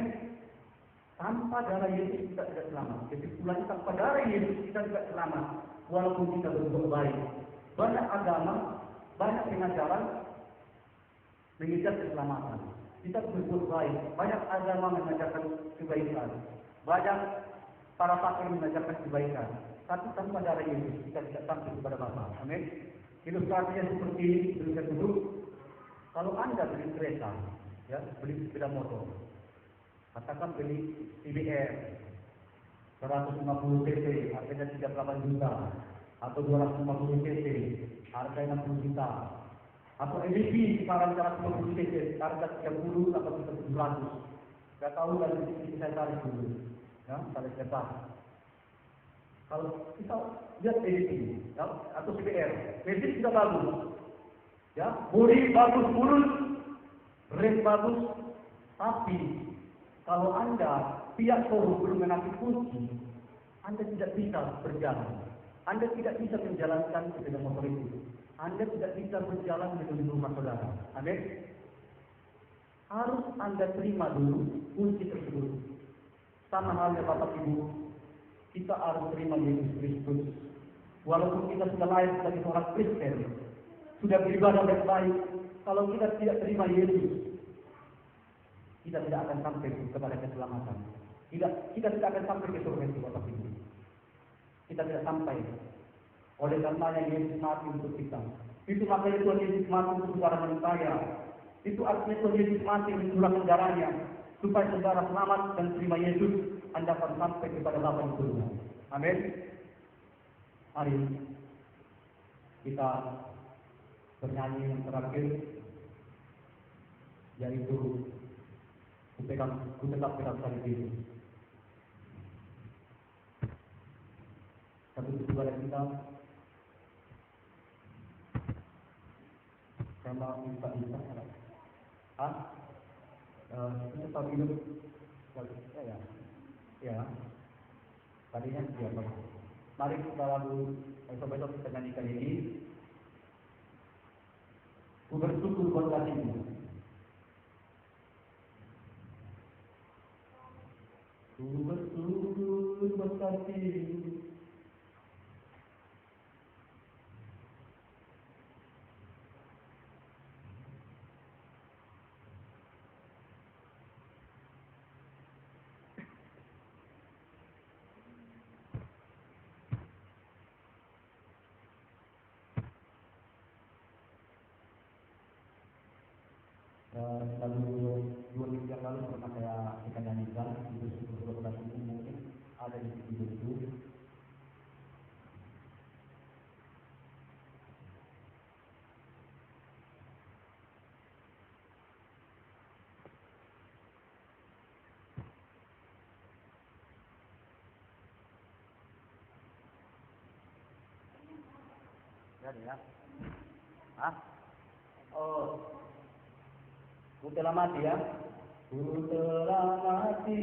Tanpa darah Yesus kita tidak selamat. Kesimpulannya tanpa darah Yesus kita tidak selamat. Walaupun kita berbuat baik. Banyak agama, banyak pengajaran mengejar keselamatan. Kita berbuat baik. Banyak agama mengajarkan kebaikan. Banyak para pakar mengajarkan kebaikan. Tapi tanpa darah Yesus kita tidak sampai kepada Bapa. Amin. Ilustrasinya seperti ini, berikan duduk. Kalau Anda beli kereta, ya, beli sepeda motor, katakan beli CBR 150 cc, harganya 38 juta, atau 250 cc, harganya 60 juta, atau EDP sekarang 150 cc, harga 30 atau 700. Gak tahu dari sisi saya tarik dulu, ya, tarik kereta. Kalau kita lihat EDP, ya, atau CBR, mesin sudah bagus, ya, bodi bagus, mulus, rem bagus, tapi kalau Anda pihak showroom belum mengasih kunci, Anda tidak bisa berjalan. Anda tidak bisa menjalankan sepeda motor itu. Anda tidak bisa berjalan menuju rumah saudara. Amin. Harus Anda terima dulu kunci tersebut. Sama halnya Bapak Ibu, kita harus terima Yesus Kristus. Walaupun kita sudah lahir sebagai seorang Kristen, sudah beribadah baik-baik, kalau kita tidak terima Yesus, kita tidak akan sampai kepada keselamatan. Kita tidak akan sampai ke surga itu, Bapak Ibu. Kita tidak sampai. Oleh karenanya Yesus mati untuk kita. Itu makanya Tuhan Yesus mati untuk saudara dan saya. Itu artinya Tuhan Yesus mati mencurahkan darahnya supaya saudara selamat dan terima Yesus. Anda akan sampai kepada Bapa di surga. Amin. Mari kita bernyanyi yang terakhir, yaitu ku tetap pegang salib Yesus. Satu kepada kita, sama minta itu tak hidup, ya, tadinya dia bagus. Mari kita lalu besok kita nyanyikan ini. Ku bersyukur buat kasih-Mu. Ku bersyukur buat kasih-Mu. hidupku. Ya. Hah? Oh, ku telah mati ya? Ku telah mati.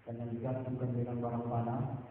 Dan yang digantungkan dengan barang panah.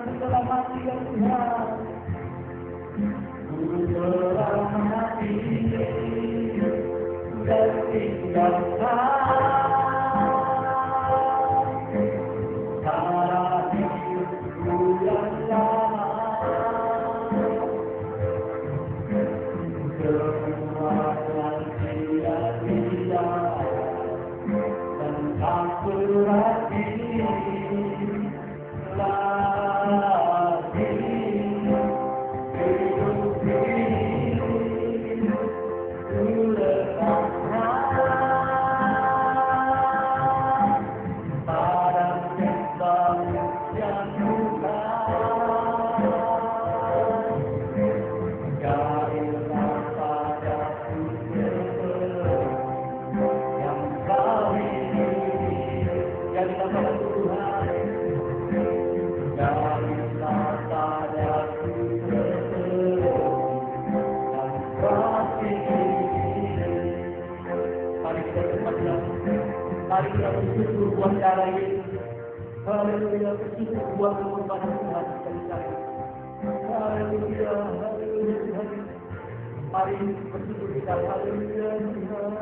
aku telah mati ya Tuhan. Ku telah mati dan tinggalkan cara hidupku yang lama. Semuanya sia-sia dan tak berarti lagi hidup ini. Ku letakkan pada Kristus yang bukan. Gailah padaku yang kau ini. Gailah padaku Tuhan. Gailah padaku yang kasih ini. Mari kita berdoa. Mari kita bersyukur buat cara ini. Haleluya, bersyukur buat pengorbanan Tuhan sekali lagi. Haleluya, haleluya Tuhan. Mari bersyukur kita. Haleluya Tuhan.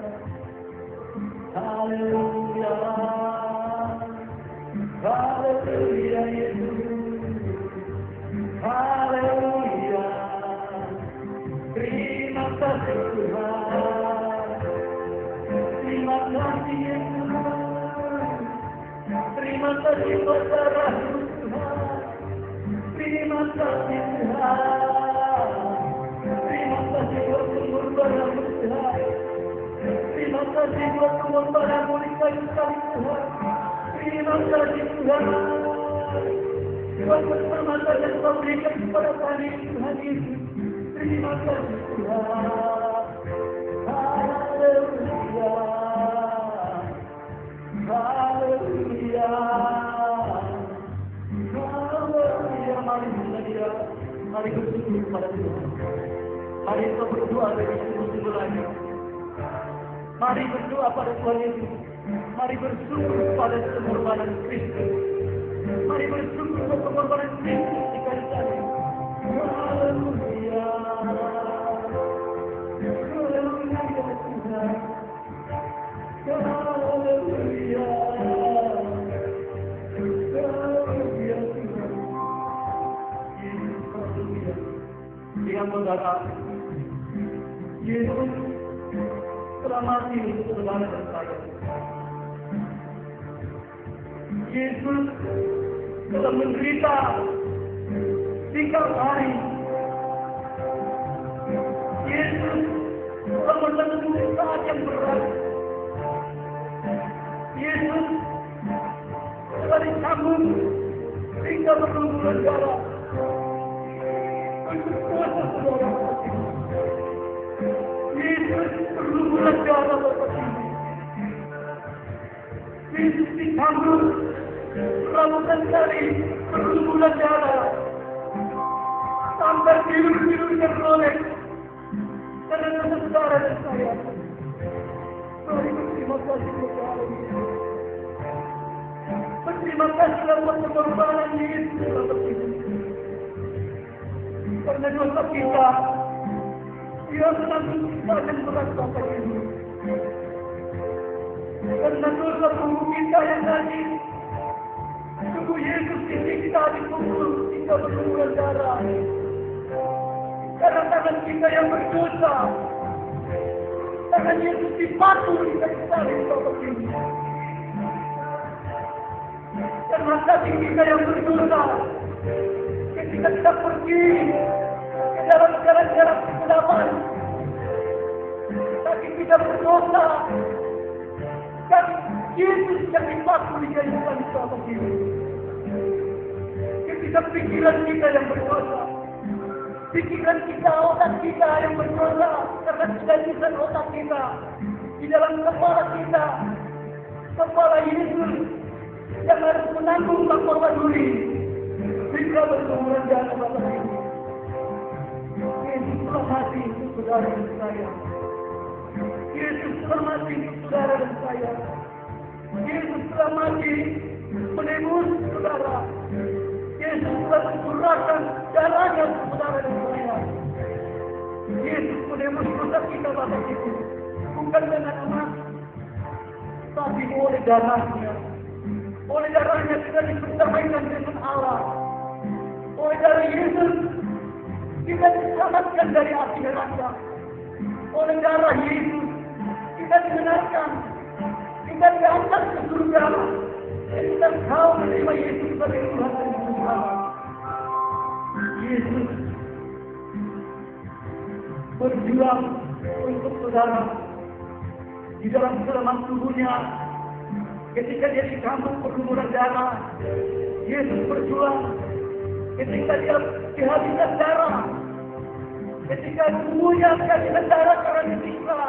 Haleluya. Haleluya Yesus. Haleluya. Terima kasih Tuhan. Terima kasih Yesus. Terima kasih buat darah Tuhan. Terima kasih Tuhan. Terima kasih buat pengorbanan Tuhan. Terima kasih buat pengorbanan di kayu salib Tuhan. Terima kasih Tuhan. Buat permata yang kau berikan kepada kami Tuhan Yesus. Terima kasih Tuhan. Haleluya. Haleluya. Haleluya. Mari bersedia. Mari bersyukur kepada Tuhan. Mari kita berdoa dengan sungguh-sungguh lagi. Mari berdoa pada Tuhan Yesus. Mari bersyukur pada pengorbanan Kristus. Mari bersyukur pada pengorbanan Kristus di kayu salib. Haleluya. Haleluya Tuhan. Haleluya. Haleluya Tuhan. Yesus, haleluya. Lihat saudara, Yesus telah mati untuk saudara dan saya. Yesus telah menderita 3 hari. Yesus telah menanggung saat yang berat. Yesus telah disambung hingga berbulan darah untuk kuasa saudara. Yesus berbulan darah Bapak ini. Yesus disambung ratusan kali berbulan darah sampai biru-birunya rolek karena saudara dan saya. Mari berterima kasih kepada Allah. Berterima kasih atas pengorbanan Yesus Bapak ini. Karena dosa kita, Dia menanggung kita dan berat Bapak ini. Karena dosa tubuh kita yang tadi, tubuh Yesus disiksa, dipukul, kita berbulan darah. Karena tangan kita yang berdosa, tangan Yesus dipaku di kayu salib Bapak ini. Karena kaki kita yang berdosa, ketika kita pergi ke dalam jalan-jalan kegelapan, kaki kita berdosa, dan Yesus yang dipaku di kayu salib Bapak ini. Ketika pikiran kita yang berdosa, pikiran kita, otak kita yang berdosa, karena tidak bisa otak kita di dalam kepala kita, kepala Yesus yang harus menanggung lapor duri hingga berkemudian jalan Bapak ini. Yesus telah mati untuk saudara dan saya. Yesus telah mati untuk saudara dan saya. Yesus telah mati menebus saudara. Yesus telah mencurahkan darahnya untuk saudara dan saya. Yesus menebus dosa kita Bapak Ibu, bukan dengan emas, tapi oleh darahnya. Oleh darahnya kita dipertemukan dengan Allah. Oleh darah Yesus kita diselamatkan dari api neraka. Oleh darah Yesus kita dibenarkan, kita diangkat ke surga. Kita tahu menerima Yesus sebagai Tuhan dan Juru Selamat. Yesus berjuang untuk saudara di dalam kelemahan tubuhnya. Ketika dia di kampung pergumulan darah, Yesus berjuang. Ketika dia kehabisan darah, ketika tubuhnya kehabisan darah karena disiksa,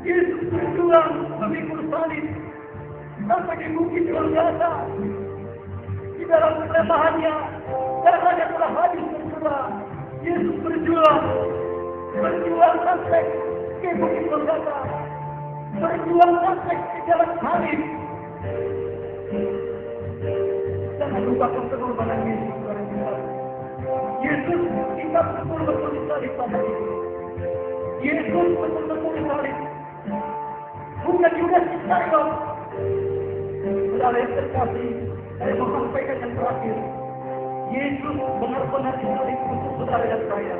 Yesus berjuang memikul salib sampai di bukit Golgota. Di dalam kelemahannya, darahnya telah habis tercurah. Yesus berjuang sampai ke bukit Golgota, berjuang sampai ke jalan salib. Jangan lupakan pengorbanan Yesus kepada kita. Yesus kita betul-betul disalib pada itu. Yesus betul-betul disalib. Bukan Yudas Iskariot. Saudara yang terkasih, saya mau sampaikan yang terakhir. Yesus benar-benar disalib untuk saudara dan saya.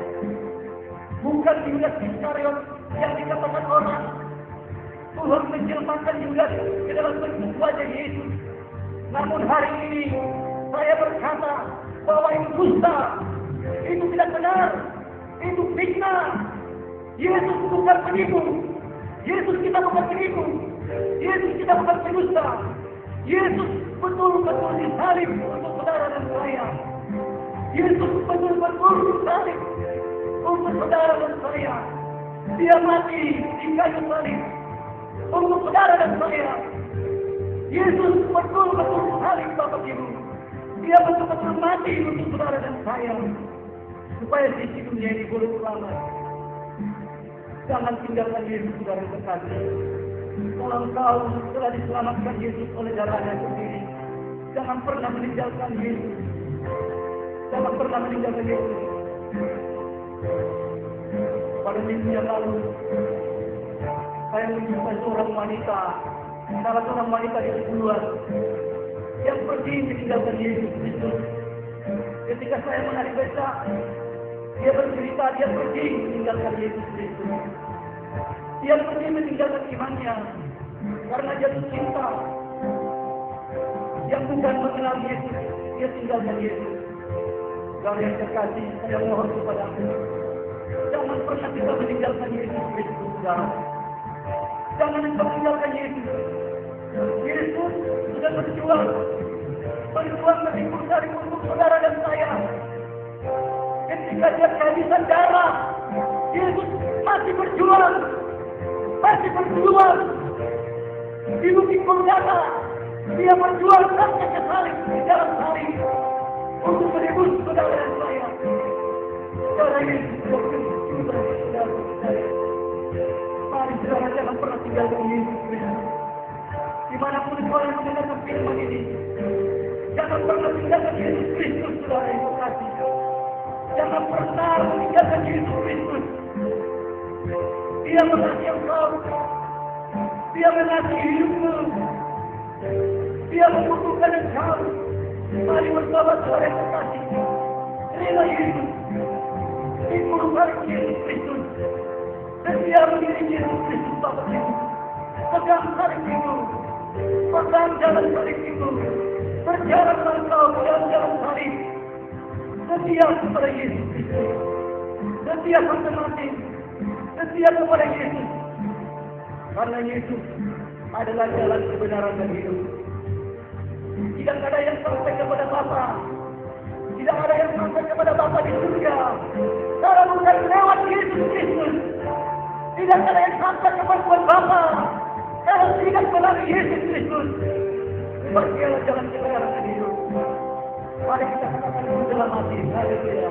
Bukan Yudas Iskariot yang dikatakan orang. Tuhan menjelmakan Yudas ke dalam bentuk wajah Yesus. Namun hari ini saya berkata bahwa itu dusta, itu tidak benar, itu fitnah. Yesus bukan penipu. Yesus kita bukan penipu. Yesus kita bukan pendusta. Yesus betul-betul disalib untuk saudara dan saya. Yesus betul-betul disalib untuk saudara dan saya. Dia mati di kayu salib untuk saudara dan saya. Yesus betul-betul disalib Bapak Ibu. Dia betul-betul mati untuk saudara dan saya, supaya di dunia ini boleh selamat. Jangan tinggalkan Yesus saudara terkasih. Kalau engkau telah diselamatkan Yesus oleh darahnya sendiri, jangan pernah meninggalkan Yesus. Jangan pernah meninggalkan Yesus. Pada minggu yang lalu, saya menjumpai seorang wanita, salah seorang wanita di Sepuluhan, yang pergi meninggalkan Yesus Kristus. Ketika saya menarik becak, dia bercerita dia pergi meninggalkan Yesus Kristus. Dia pergi meninggalkan imannya karena jatuh cinta. Yang bukan mengenal Yesus, dia tinggalkan Yesus. Saudara yang terkasih, saya mohon kepada Anda, jangan pernah kita meninggalkan Yesus Kristus, saudara. Jangan kita meninggalkan Yesus. Yesus sudah berjuang memikul salib untuk saudara dan saya. Ketika dia kehabisan darah, Yesus masih berjuang di bukit Golgota. Dia berjuang sampai ke salib, di dalam salib, untuk menebus saudara dan saya. Saudara Yesus berjuang saudara dan saya. Mari saudara jangan pernah tinggalkan Yesus Kristus. Dimanapun saudara mendengarkan firman ini, jangan pernah tinggalkan Yesus Kristus, saudara yang terkasih. Jangan pernah meninggalkan Yesus Kristus. Dia mengasihi engkau. Dia mengasihi hidupmu. Dia membutuhkan engkau. Mari bersahabat saudara yang terkasih. Terima Yesus. Ikut balik Yesus Kristus. Dan dia mengiring Yesus Kristus Bapak Ibu. Pegang salib itu. Pegang jalan salib itu. Berjalan engkau dalam jalan salib. Setia kepada Yesus Kristus. Setia sampai mati. Setia kepada Yesus. Karena Yesus adalah jalan kebenaran dan hidup. Tidak ada yang sampai kepada Bapa. Tidak ada yang sampai kepada Bapa di surga kalau bukan lewat Yesus Kristus. Tidak ada yang sampai kepada Bapa kalau tidak melalui Yesus Kristus. Bagilah jalan kebenaran dan hidup. Mari kita katakan dalam hati. Haleluya.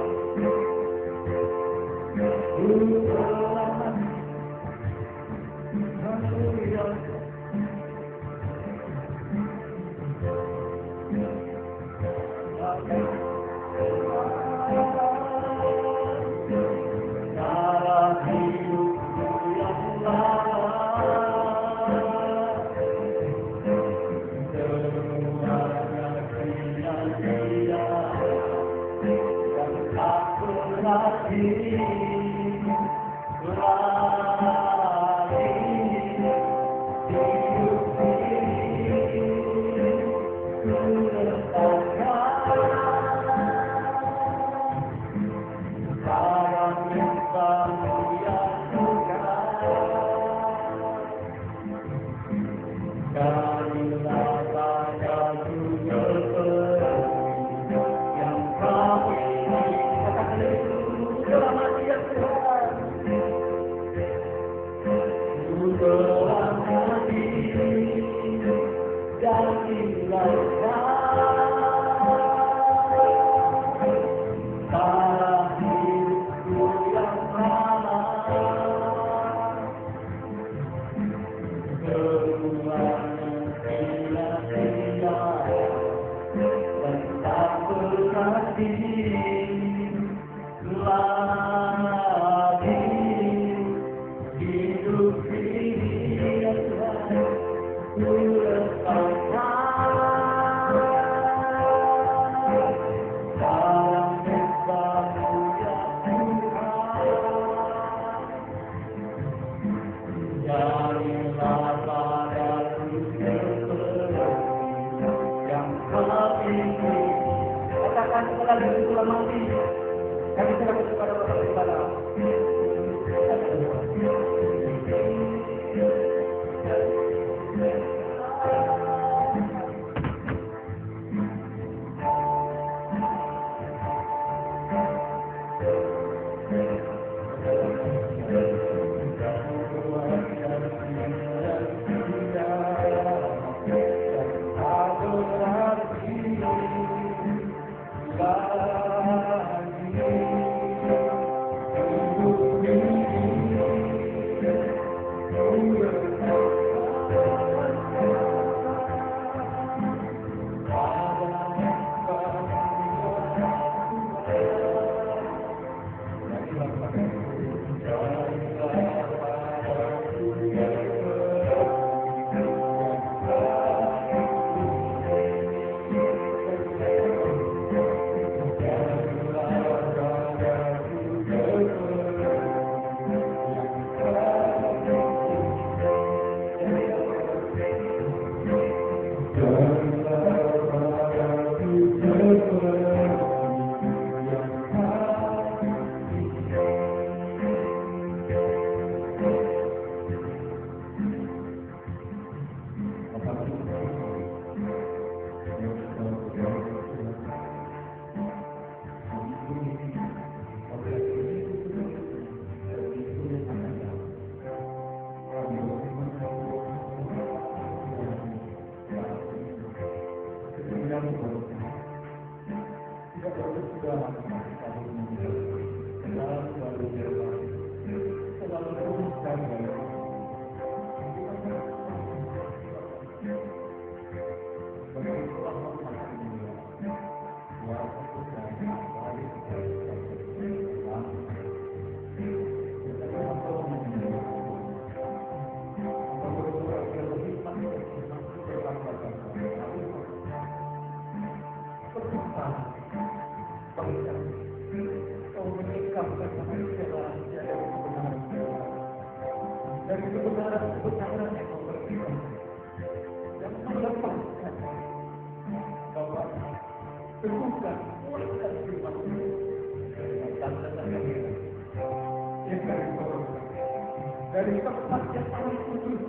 Dari tempat yang paling kudus,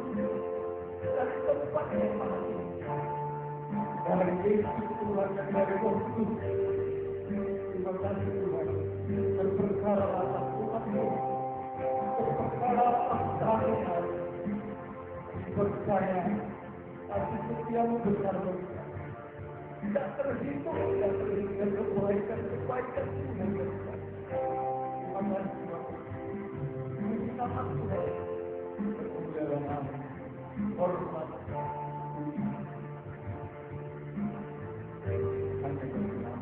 dari tempat yang paling indah, dari Yesus Tuhan yang dari Roh Kudus. Terima kasih Tuhan, berperkara atas Tuhan-Mu, berperkara atas kami, percaya kasih setiamu besar bagi kami. Tidak terhitung, tidak terhingga kebaikan Tuhan bagi kami. Terima kasih Tuhan. Nama Tuhan, kemuliaan, hormat, hanya berkenan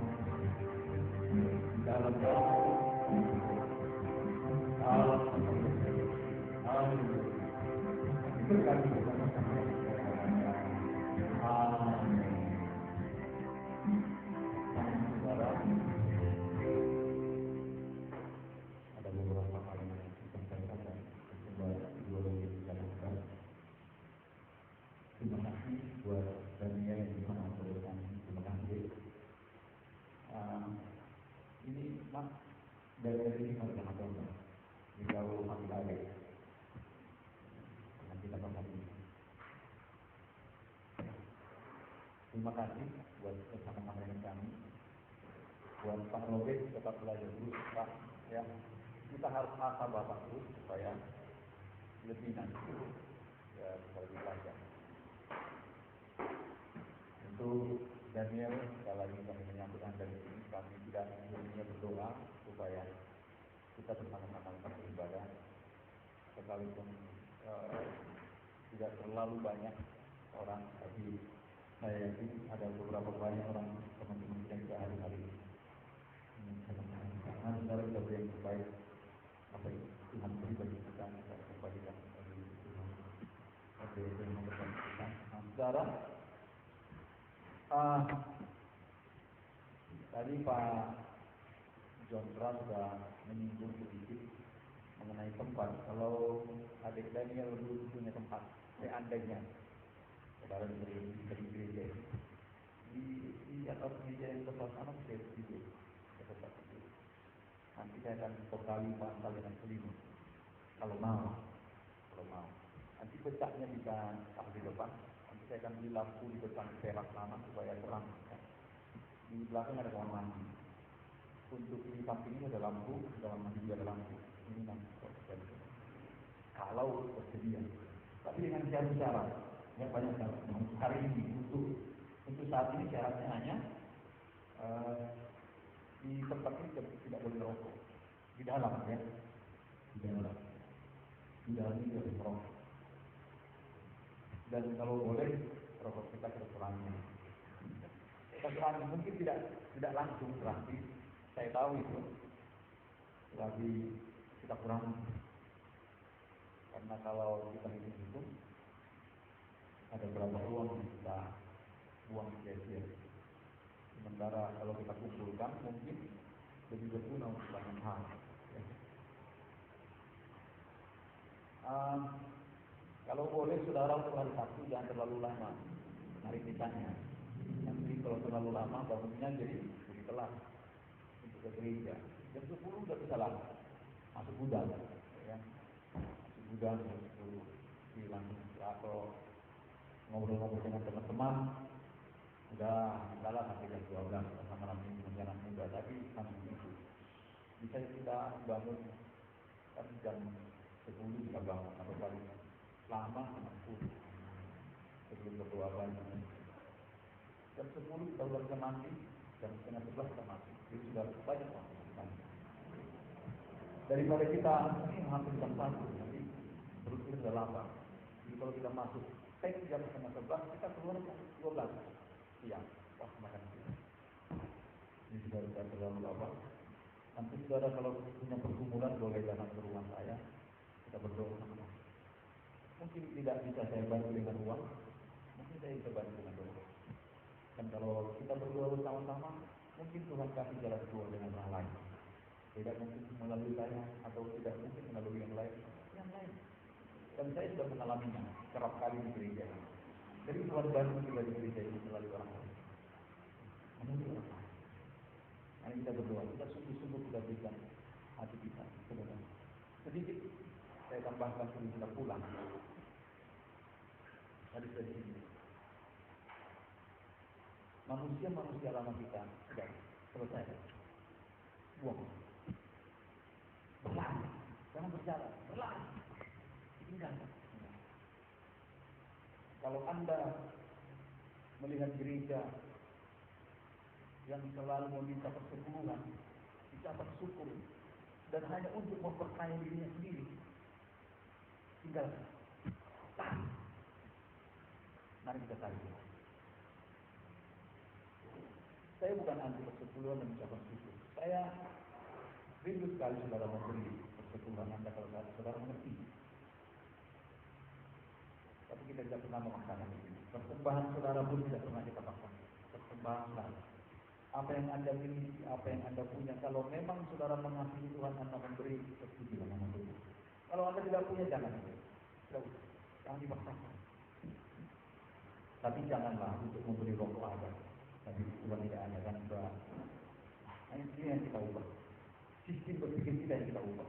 dalam nama Amin. Berkati bersama-sama. Amin. Saudara, dari ini pada Ramadan. Jika mati lagi, nanti kita kembali. Terima kasih buat bersama dengan kami. Buat Pak Robert tetap belajar terus, Pak. Ya, kita harus asah Bapak terus supaya lebih nanti ya bisa lebih belajar. Untuk Daniel, sekali lagi kami menyambut Anda di sini. Kami tidak hanya berdoa supaya kita bersama-sama beribadah, sekalipun tidak terlalu banyak orang, tapi saya yakin ada beberapa banyak orang teman-teman yang kita hari-hari ini. Karena saudara kita beri yang terbaik, apa yang Tuhan beri bagi kita, kita kembalikan bagi Tuhan. Oke, itu yang memberkati kita. Nah, saudara, tadi Pak John Pras sudah menyinggung sedikit mengenai tempat. Kalau adik Daniel dulu punya tempat, seandainya saudara dari gereja di atas meja yang sebelah sana bisa tidur, tetap tidur. Nanti saya akan bekali bantal dengan selimut. Kalau mau. Nanti pecahnya bisa taruh di depan. Nanti saya akan beli lampu di depan teras sana supaya terang. Di belakang ada kamar mandi. Untuk di samping ini ada lampu, di dalam mandi juga ada lampu. Ini nanti kalau tersedia. Tapi dengan syarat, ya banyak syarat. Hari ini untuk saat ini syaratnya hanya di tempat ini tidak boleh merokok. Di dalam ya, di dalam ini tidak boleh merokok. Dan kalau boleh rokok kita kurangnya. Mungkin tidak langsung berarti saya tahu itu, tapi kita kurang. Karena kalau kita hitung ada berapa uang yang kita buang sia-sia. Sementara kalau kita kumpulkan mungkin lebih berguna untuk banyak hal. Kalau boleh saudara untuk hari Sabtu jangan terlalu lama hari kitanya. Nanti kalau terlalu lama bangunnya jadi telat untuk ke gereja. Jam 10 udah bisa lama masuk gudang, ya. Masuk gudang jam 10 hilang atau ngobrol-ngobrol dengan teman-teman. Udah salah sampai jam 12 sama malam ini dengan muda, tapi sampai itu bisa kita bangun kan jam 10 kita bangun atau paling lama 10 sebelum berdoa pagi. Jam 10 kita udah bisa mandi, jam setengah 11 kita mati. Jadi sudah banyak waktu kita. Daripada kita ini hampir jam 1 nanti terus kita sudah lapar. Jadi kalau kita masuk jam setengah 11 kita keluar jam 12 siang. Wah, makan siang. Ini sudah tidak terlalu lama. Nanti saudara kalau punya pergumulan boleh datang ke rumah saya. Kita berdoa sama. Mungkin tidak bisa saya bantu dengan uang, mungkin saya bisa bantu dengan doa. Dan kalau kita berdoa bersama-sama, mungkin Tuhan kasih jalan keluar dengan orang lain. Tidak mungkin melalui saya atau tidak mungkin melalui yang lain. Dan saya sudah mengalaminya kerap kali di gereja. Jadi Tuhan bantu kita di gereja ini melalui orang lain. Melalui orang lain. Mari kita berdoa, kita sungguh-sungguh kita berikan hati kita kepada sedikit. Saya tambahkan sebelum kita pulang. Tadi dari sini. Manusia lama kita sudah selesai. Buang. Berlari. Jangan berjalan. Berlari. Tinggalkan. Kalau Anda melihat gereja yang selalu meminta persepuluhan, ucapan syukur, dan hanya untuk memperkaya dirinya sendiri, tinggalkan. Tahan. Mari kita tarik. Saya bukan anti persepuluhan dan ucapan syukur. Saya rindu sekali saudara memberi persepuluhan Anda kalau saudara mengerti. Tapi kita tidak pernah memaksakan itu. Persembahan saudara pun tidak pernah kita paksakan. Persembahan saudara. Apa yang Anda miliki, apa yang Anda punya. Kalau memang saudara mengasihi Tuhan, Anda memberi, bersetujulah memberi. Kalau Anda tidak punya, jangan. Jangan dipaksakan. Tapi janganlah untuk memberi rokok ada. Tapi Tuhan tidak ada kan. Nah, ini yang kita ubah. sistem berpikir kita yang kita ubah.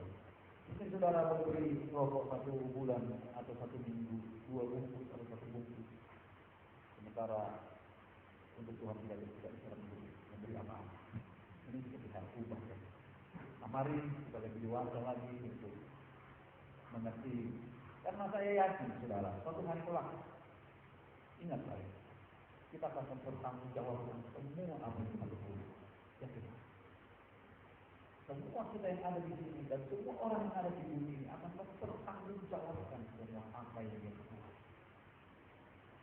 Mungkin saudara memberi rokok 1 bulan atau 1 minggu, 2 bungkus atau 1 bungkus. Sementara untuk Tuhan tidak bisa memberi apa-apa. Ini kita ubah. Nah, mari kita lebih dewasa lagi untuk mengerti. Karena saya yakin, saudara, suatu hari kelak, ingat saya, kita akan mempertanggungjawabkan semua apa yang kita lakukan. Yakin. Semua kita yang ada di sini dan semua orang yang ada di dunia ini akan mempertanggungjawabkan semua apa yang dia lakukan.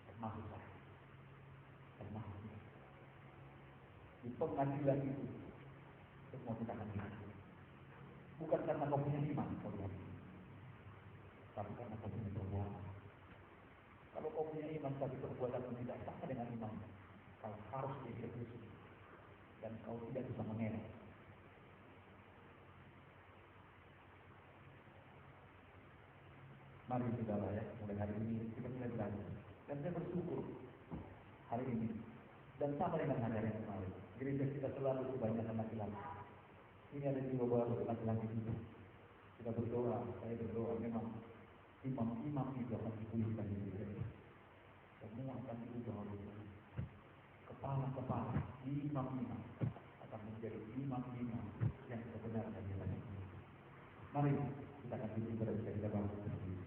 Termasuk saya. Termasuk saya. Di pengadilan itu, semua kita akan dihukum. Bukan karena kau punya iman, kau dihukum. Tapi karena kau punya perbuatan. Kalau kau punya iman tapi perbuatan tidak sama dengan iman, kau harus dieksekusi dan kau tidak bisa mengelak. Mari saudara ya, mulai hari ini kita mulai belajar. Dan saya bersyukur hari ini dan sama dengan hari yang kemarin, gereja kita selalu kebanyakan laki-laki. Ini ada jiwa baru laki-laki itu. Kita berdoa, saya berdoa memang imam-imam itu akan dipulihkan di gereja. Semua akan diubah oleh Tuhan. Kepala-kepala imam-imam akan menjadi imam-imam yang sebenarnya dilayani. Mari kita akan duduk pada kita bangun berdiri.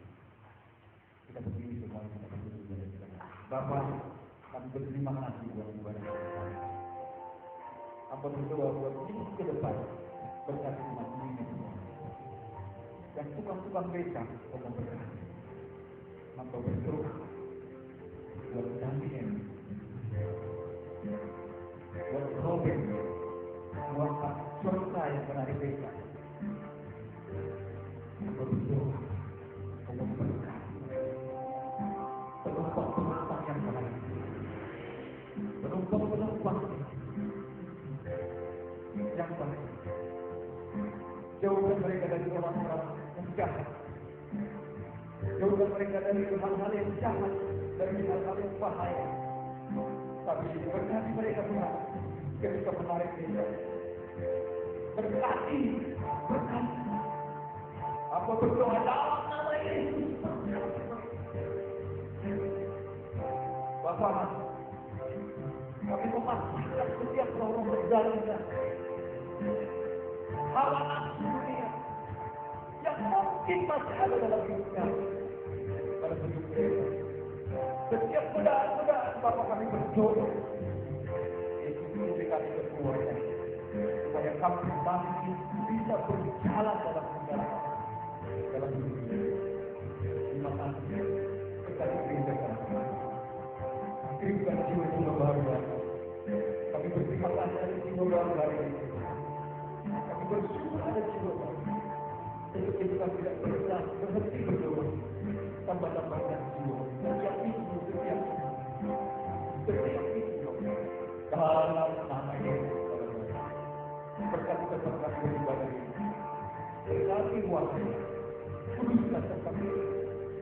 Kita berdiri semua kita akan duduk pada kita. Bapak, kami berterima kasih buat ibadah kita. Apa berdoa buat minggu ke depan berkati umat ini semua. Dan tukang-tukang beca Allah berkati. Maka berdoa buat Daniel, buat Robin, buat Pak Surta yang pernah di beca. Maka berdoa Allah berkati. Penumpang-penumpang yang baik, penumpang-penumpang yang baik. Jauhkan mereka dari orang-orang yang jahat. Jauhkan mereka dari hal-hal yang jahat, dari hal-hal yang bahaya. Tapi berkati mereka Tuhan ketika menarik diri. Berkati. Apa berdoa dalam nama Yesus. Bapak, kami memastikan setiap orang berjalan hawa nafsu dunia yang mungkin masih ada dalam hidupnya, dalam hidup kita. Setiap godaan-godaan Bapak kami berdoa, Yesus memberi kami kekuatan supaya kami masih bisa berjalan dalam segala dalam hidup kita. Terima kasih kita diberikan kami. Kirimkan jiwa-jiwa baru. Kami berterima kasih atas jiwa baru hari ini. Kami bersyukur ada jiwa baru. Untuk itu kami tidak bisa berhenti berdoa. Tambah-tambahkan jiwa. Setiap minggu, setiap minggu. Dalam nama Yesus. Berkati tempat kami beribadah ini. Berkati waktu. Kuduskan tempat ini.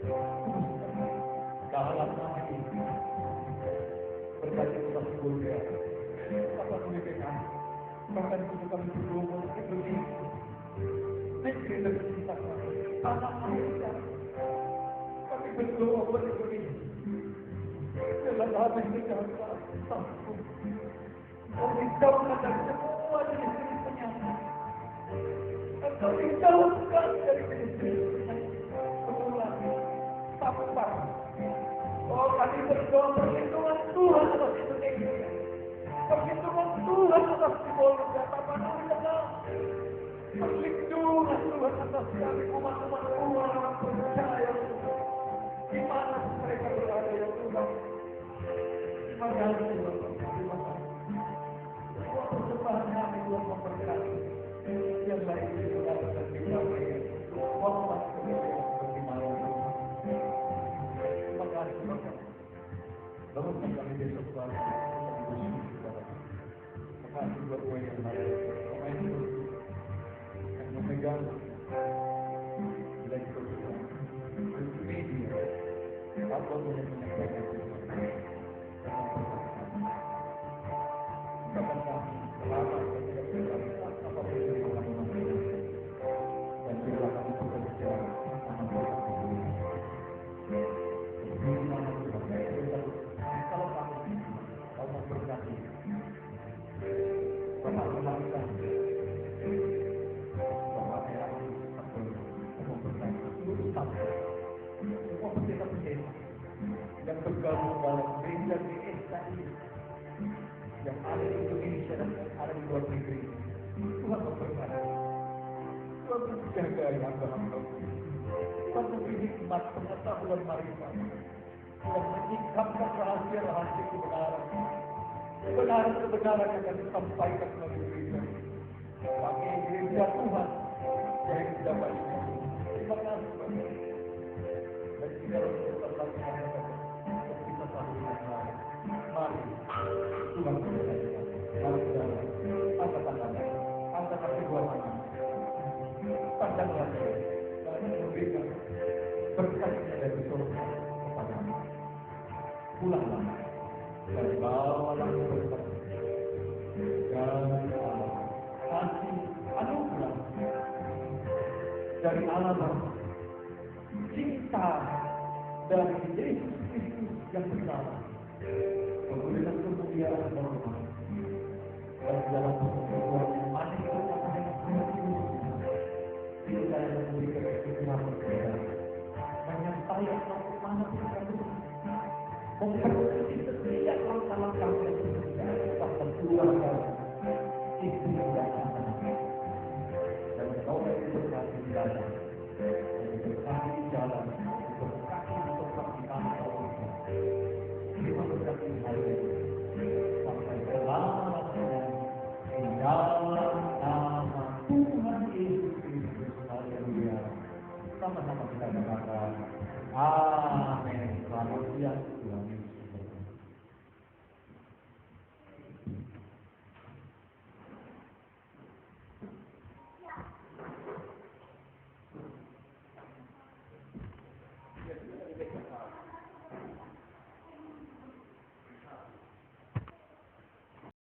Kuduskan. Dalam nama Yesus. Berkati tempat surga. Apa boleh dengan bahkan itu kami berdoa untuk begini. Negeri tercinta tanah air. Kami berdoa buat begini. Dalam hati kita satu. Kau dijauhkan dari semua jenis-jenis penyakit. Kau dijauhkan dari jenis-jenis penyakit. Kemudian sampah. Oh, kami berdoa perlindungan Tuhan atas Indonesia. Perlindungan Tuhan atas Timur Bapak Nusantara. Perlindungan Tuhan atas kami umat-umat Tuhan yang percaya. Di mana mereka berada ya Tuhan. Terima kasih Bapak. Terima kasih. Semua persembahan kami Tuhan memberkati. Yang baik itu dan kita Muhammad seperti malam. Terima kasih Bapak. Bangunkan kami besok pagi. Terima kasih buat gue yang lain. Pemain yang memegang lektor Tuhan. Media. Apa pun yang menyampaikan Tuhan. Kapan kami selamat dan tidak berlaku apapun yang kami lakukan. jagai hamba-hamba. Penuhi hikmat pengetahuan marifat yang menyingkapkan rahasia-rahasia kebenaran. Kebenaran-kebenaran yang akan disampaikan melalui gereja. Bagi gereja Tuhan yang sudah baik. Terima kasih Bapak. Dan kita berdoa lagi dan kita satu dengan lain. Mari Tuhan berkata. Mari kita angkat tangan, angkat kedua tangan. Pandanglah dia dan memberikan berkatnya dari surga kepadamu. Pulanglah dan bawalah berkat dari Allah, kasih anugerah dari Allah Bapa, cinta dari Yesus Kristus yang besar, memberikan kemuliaan dan hormat dan dalam pertemuan yang aneh kita yang memberikan kebenaran berbeda, menyertai orang kemana kita berada, memperbaiki setiap langkah-langkah yang kita bahkan keluarga, istri dan anak-anak, dan saudara yang berkati di dalam, yang berkati di jalan, yang berkati di tempat di tanah Allah. Terima kasih hari ini sampai selamanya di dalam nama Tuhan Yesus Kristus. Haleluya. Sama-sama kita katakan amin. Selamat siang.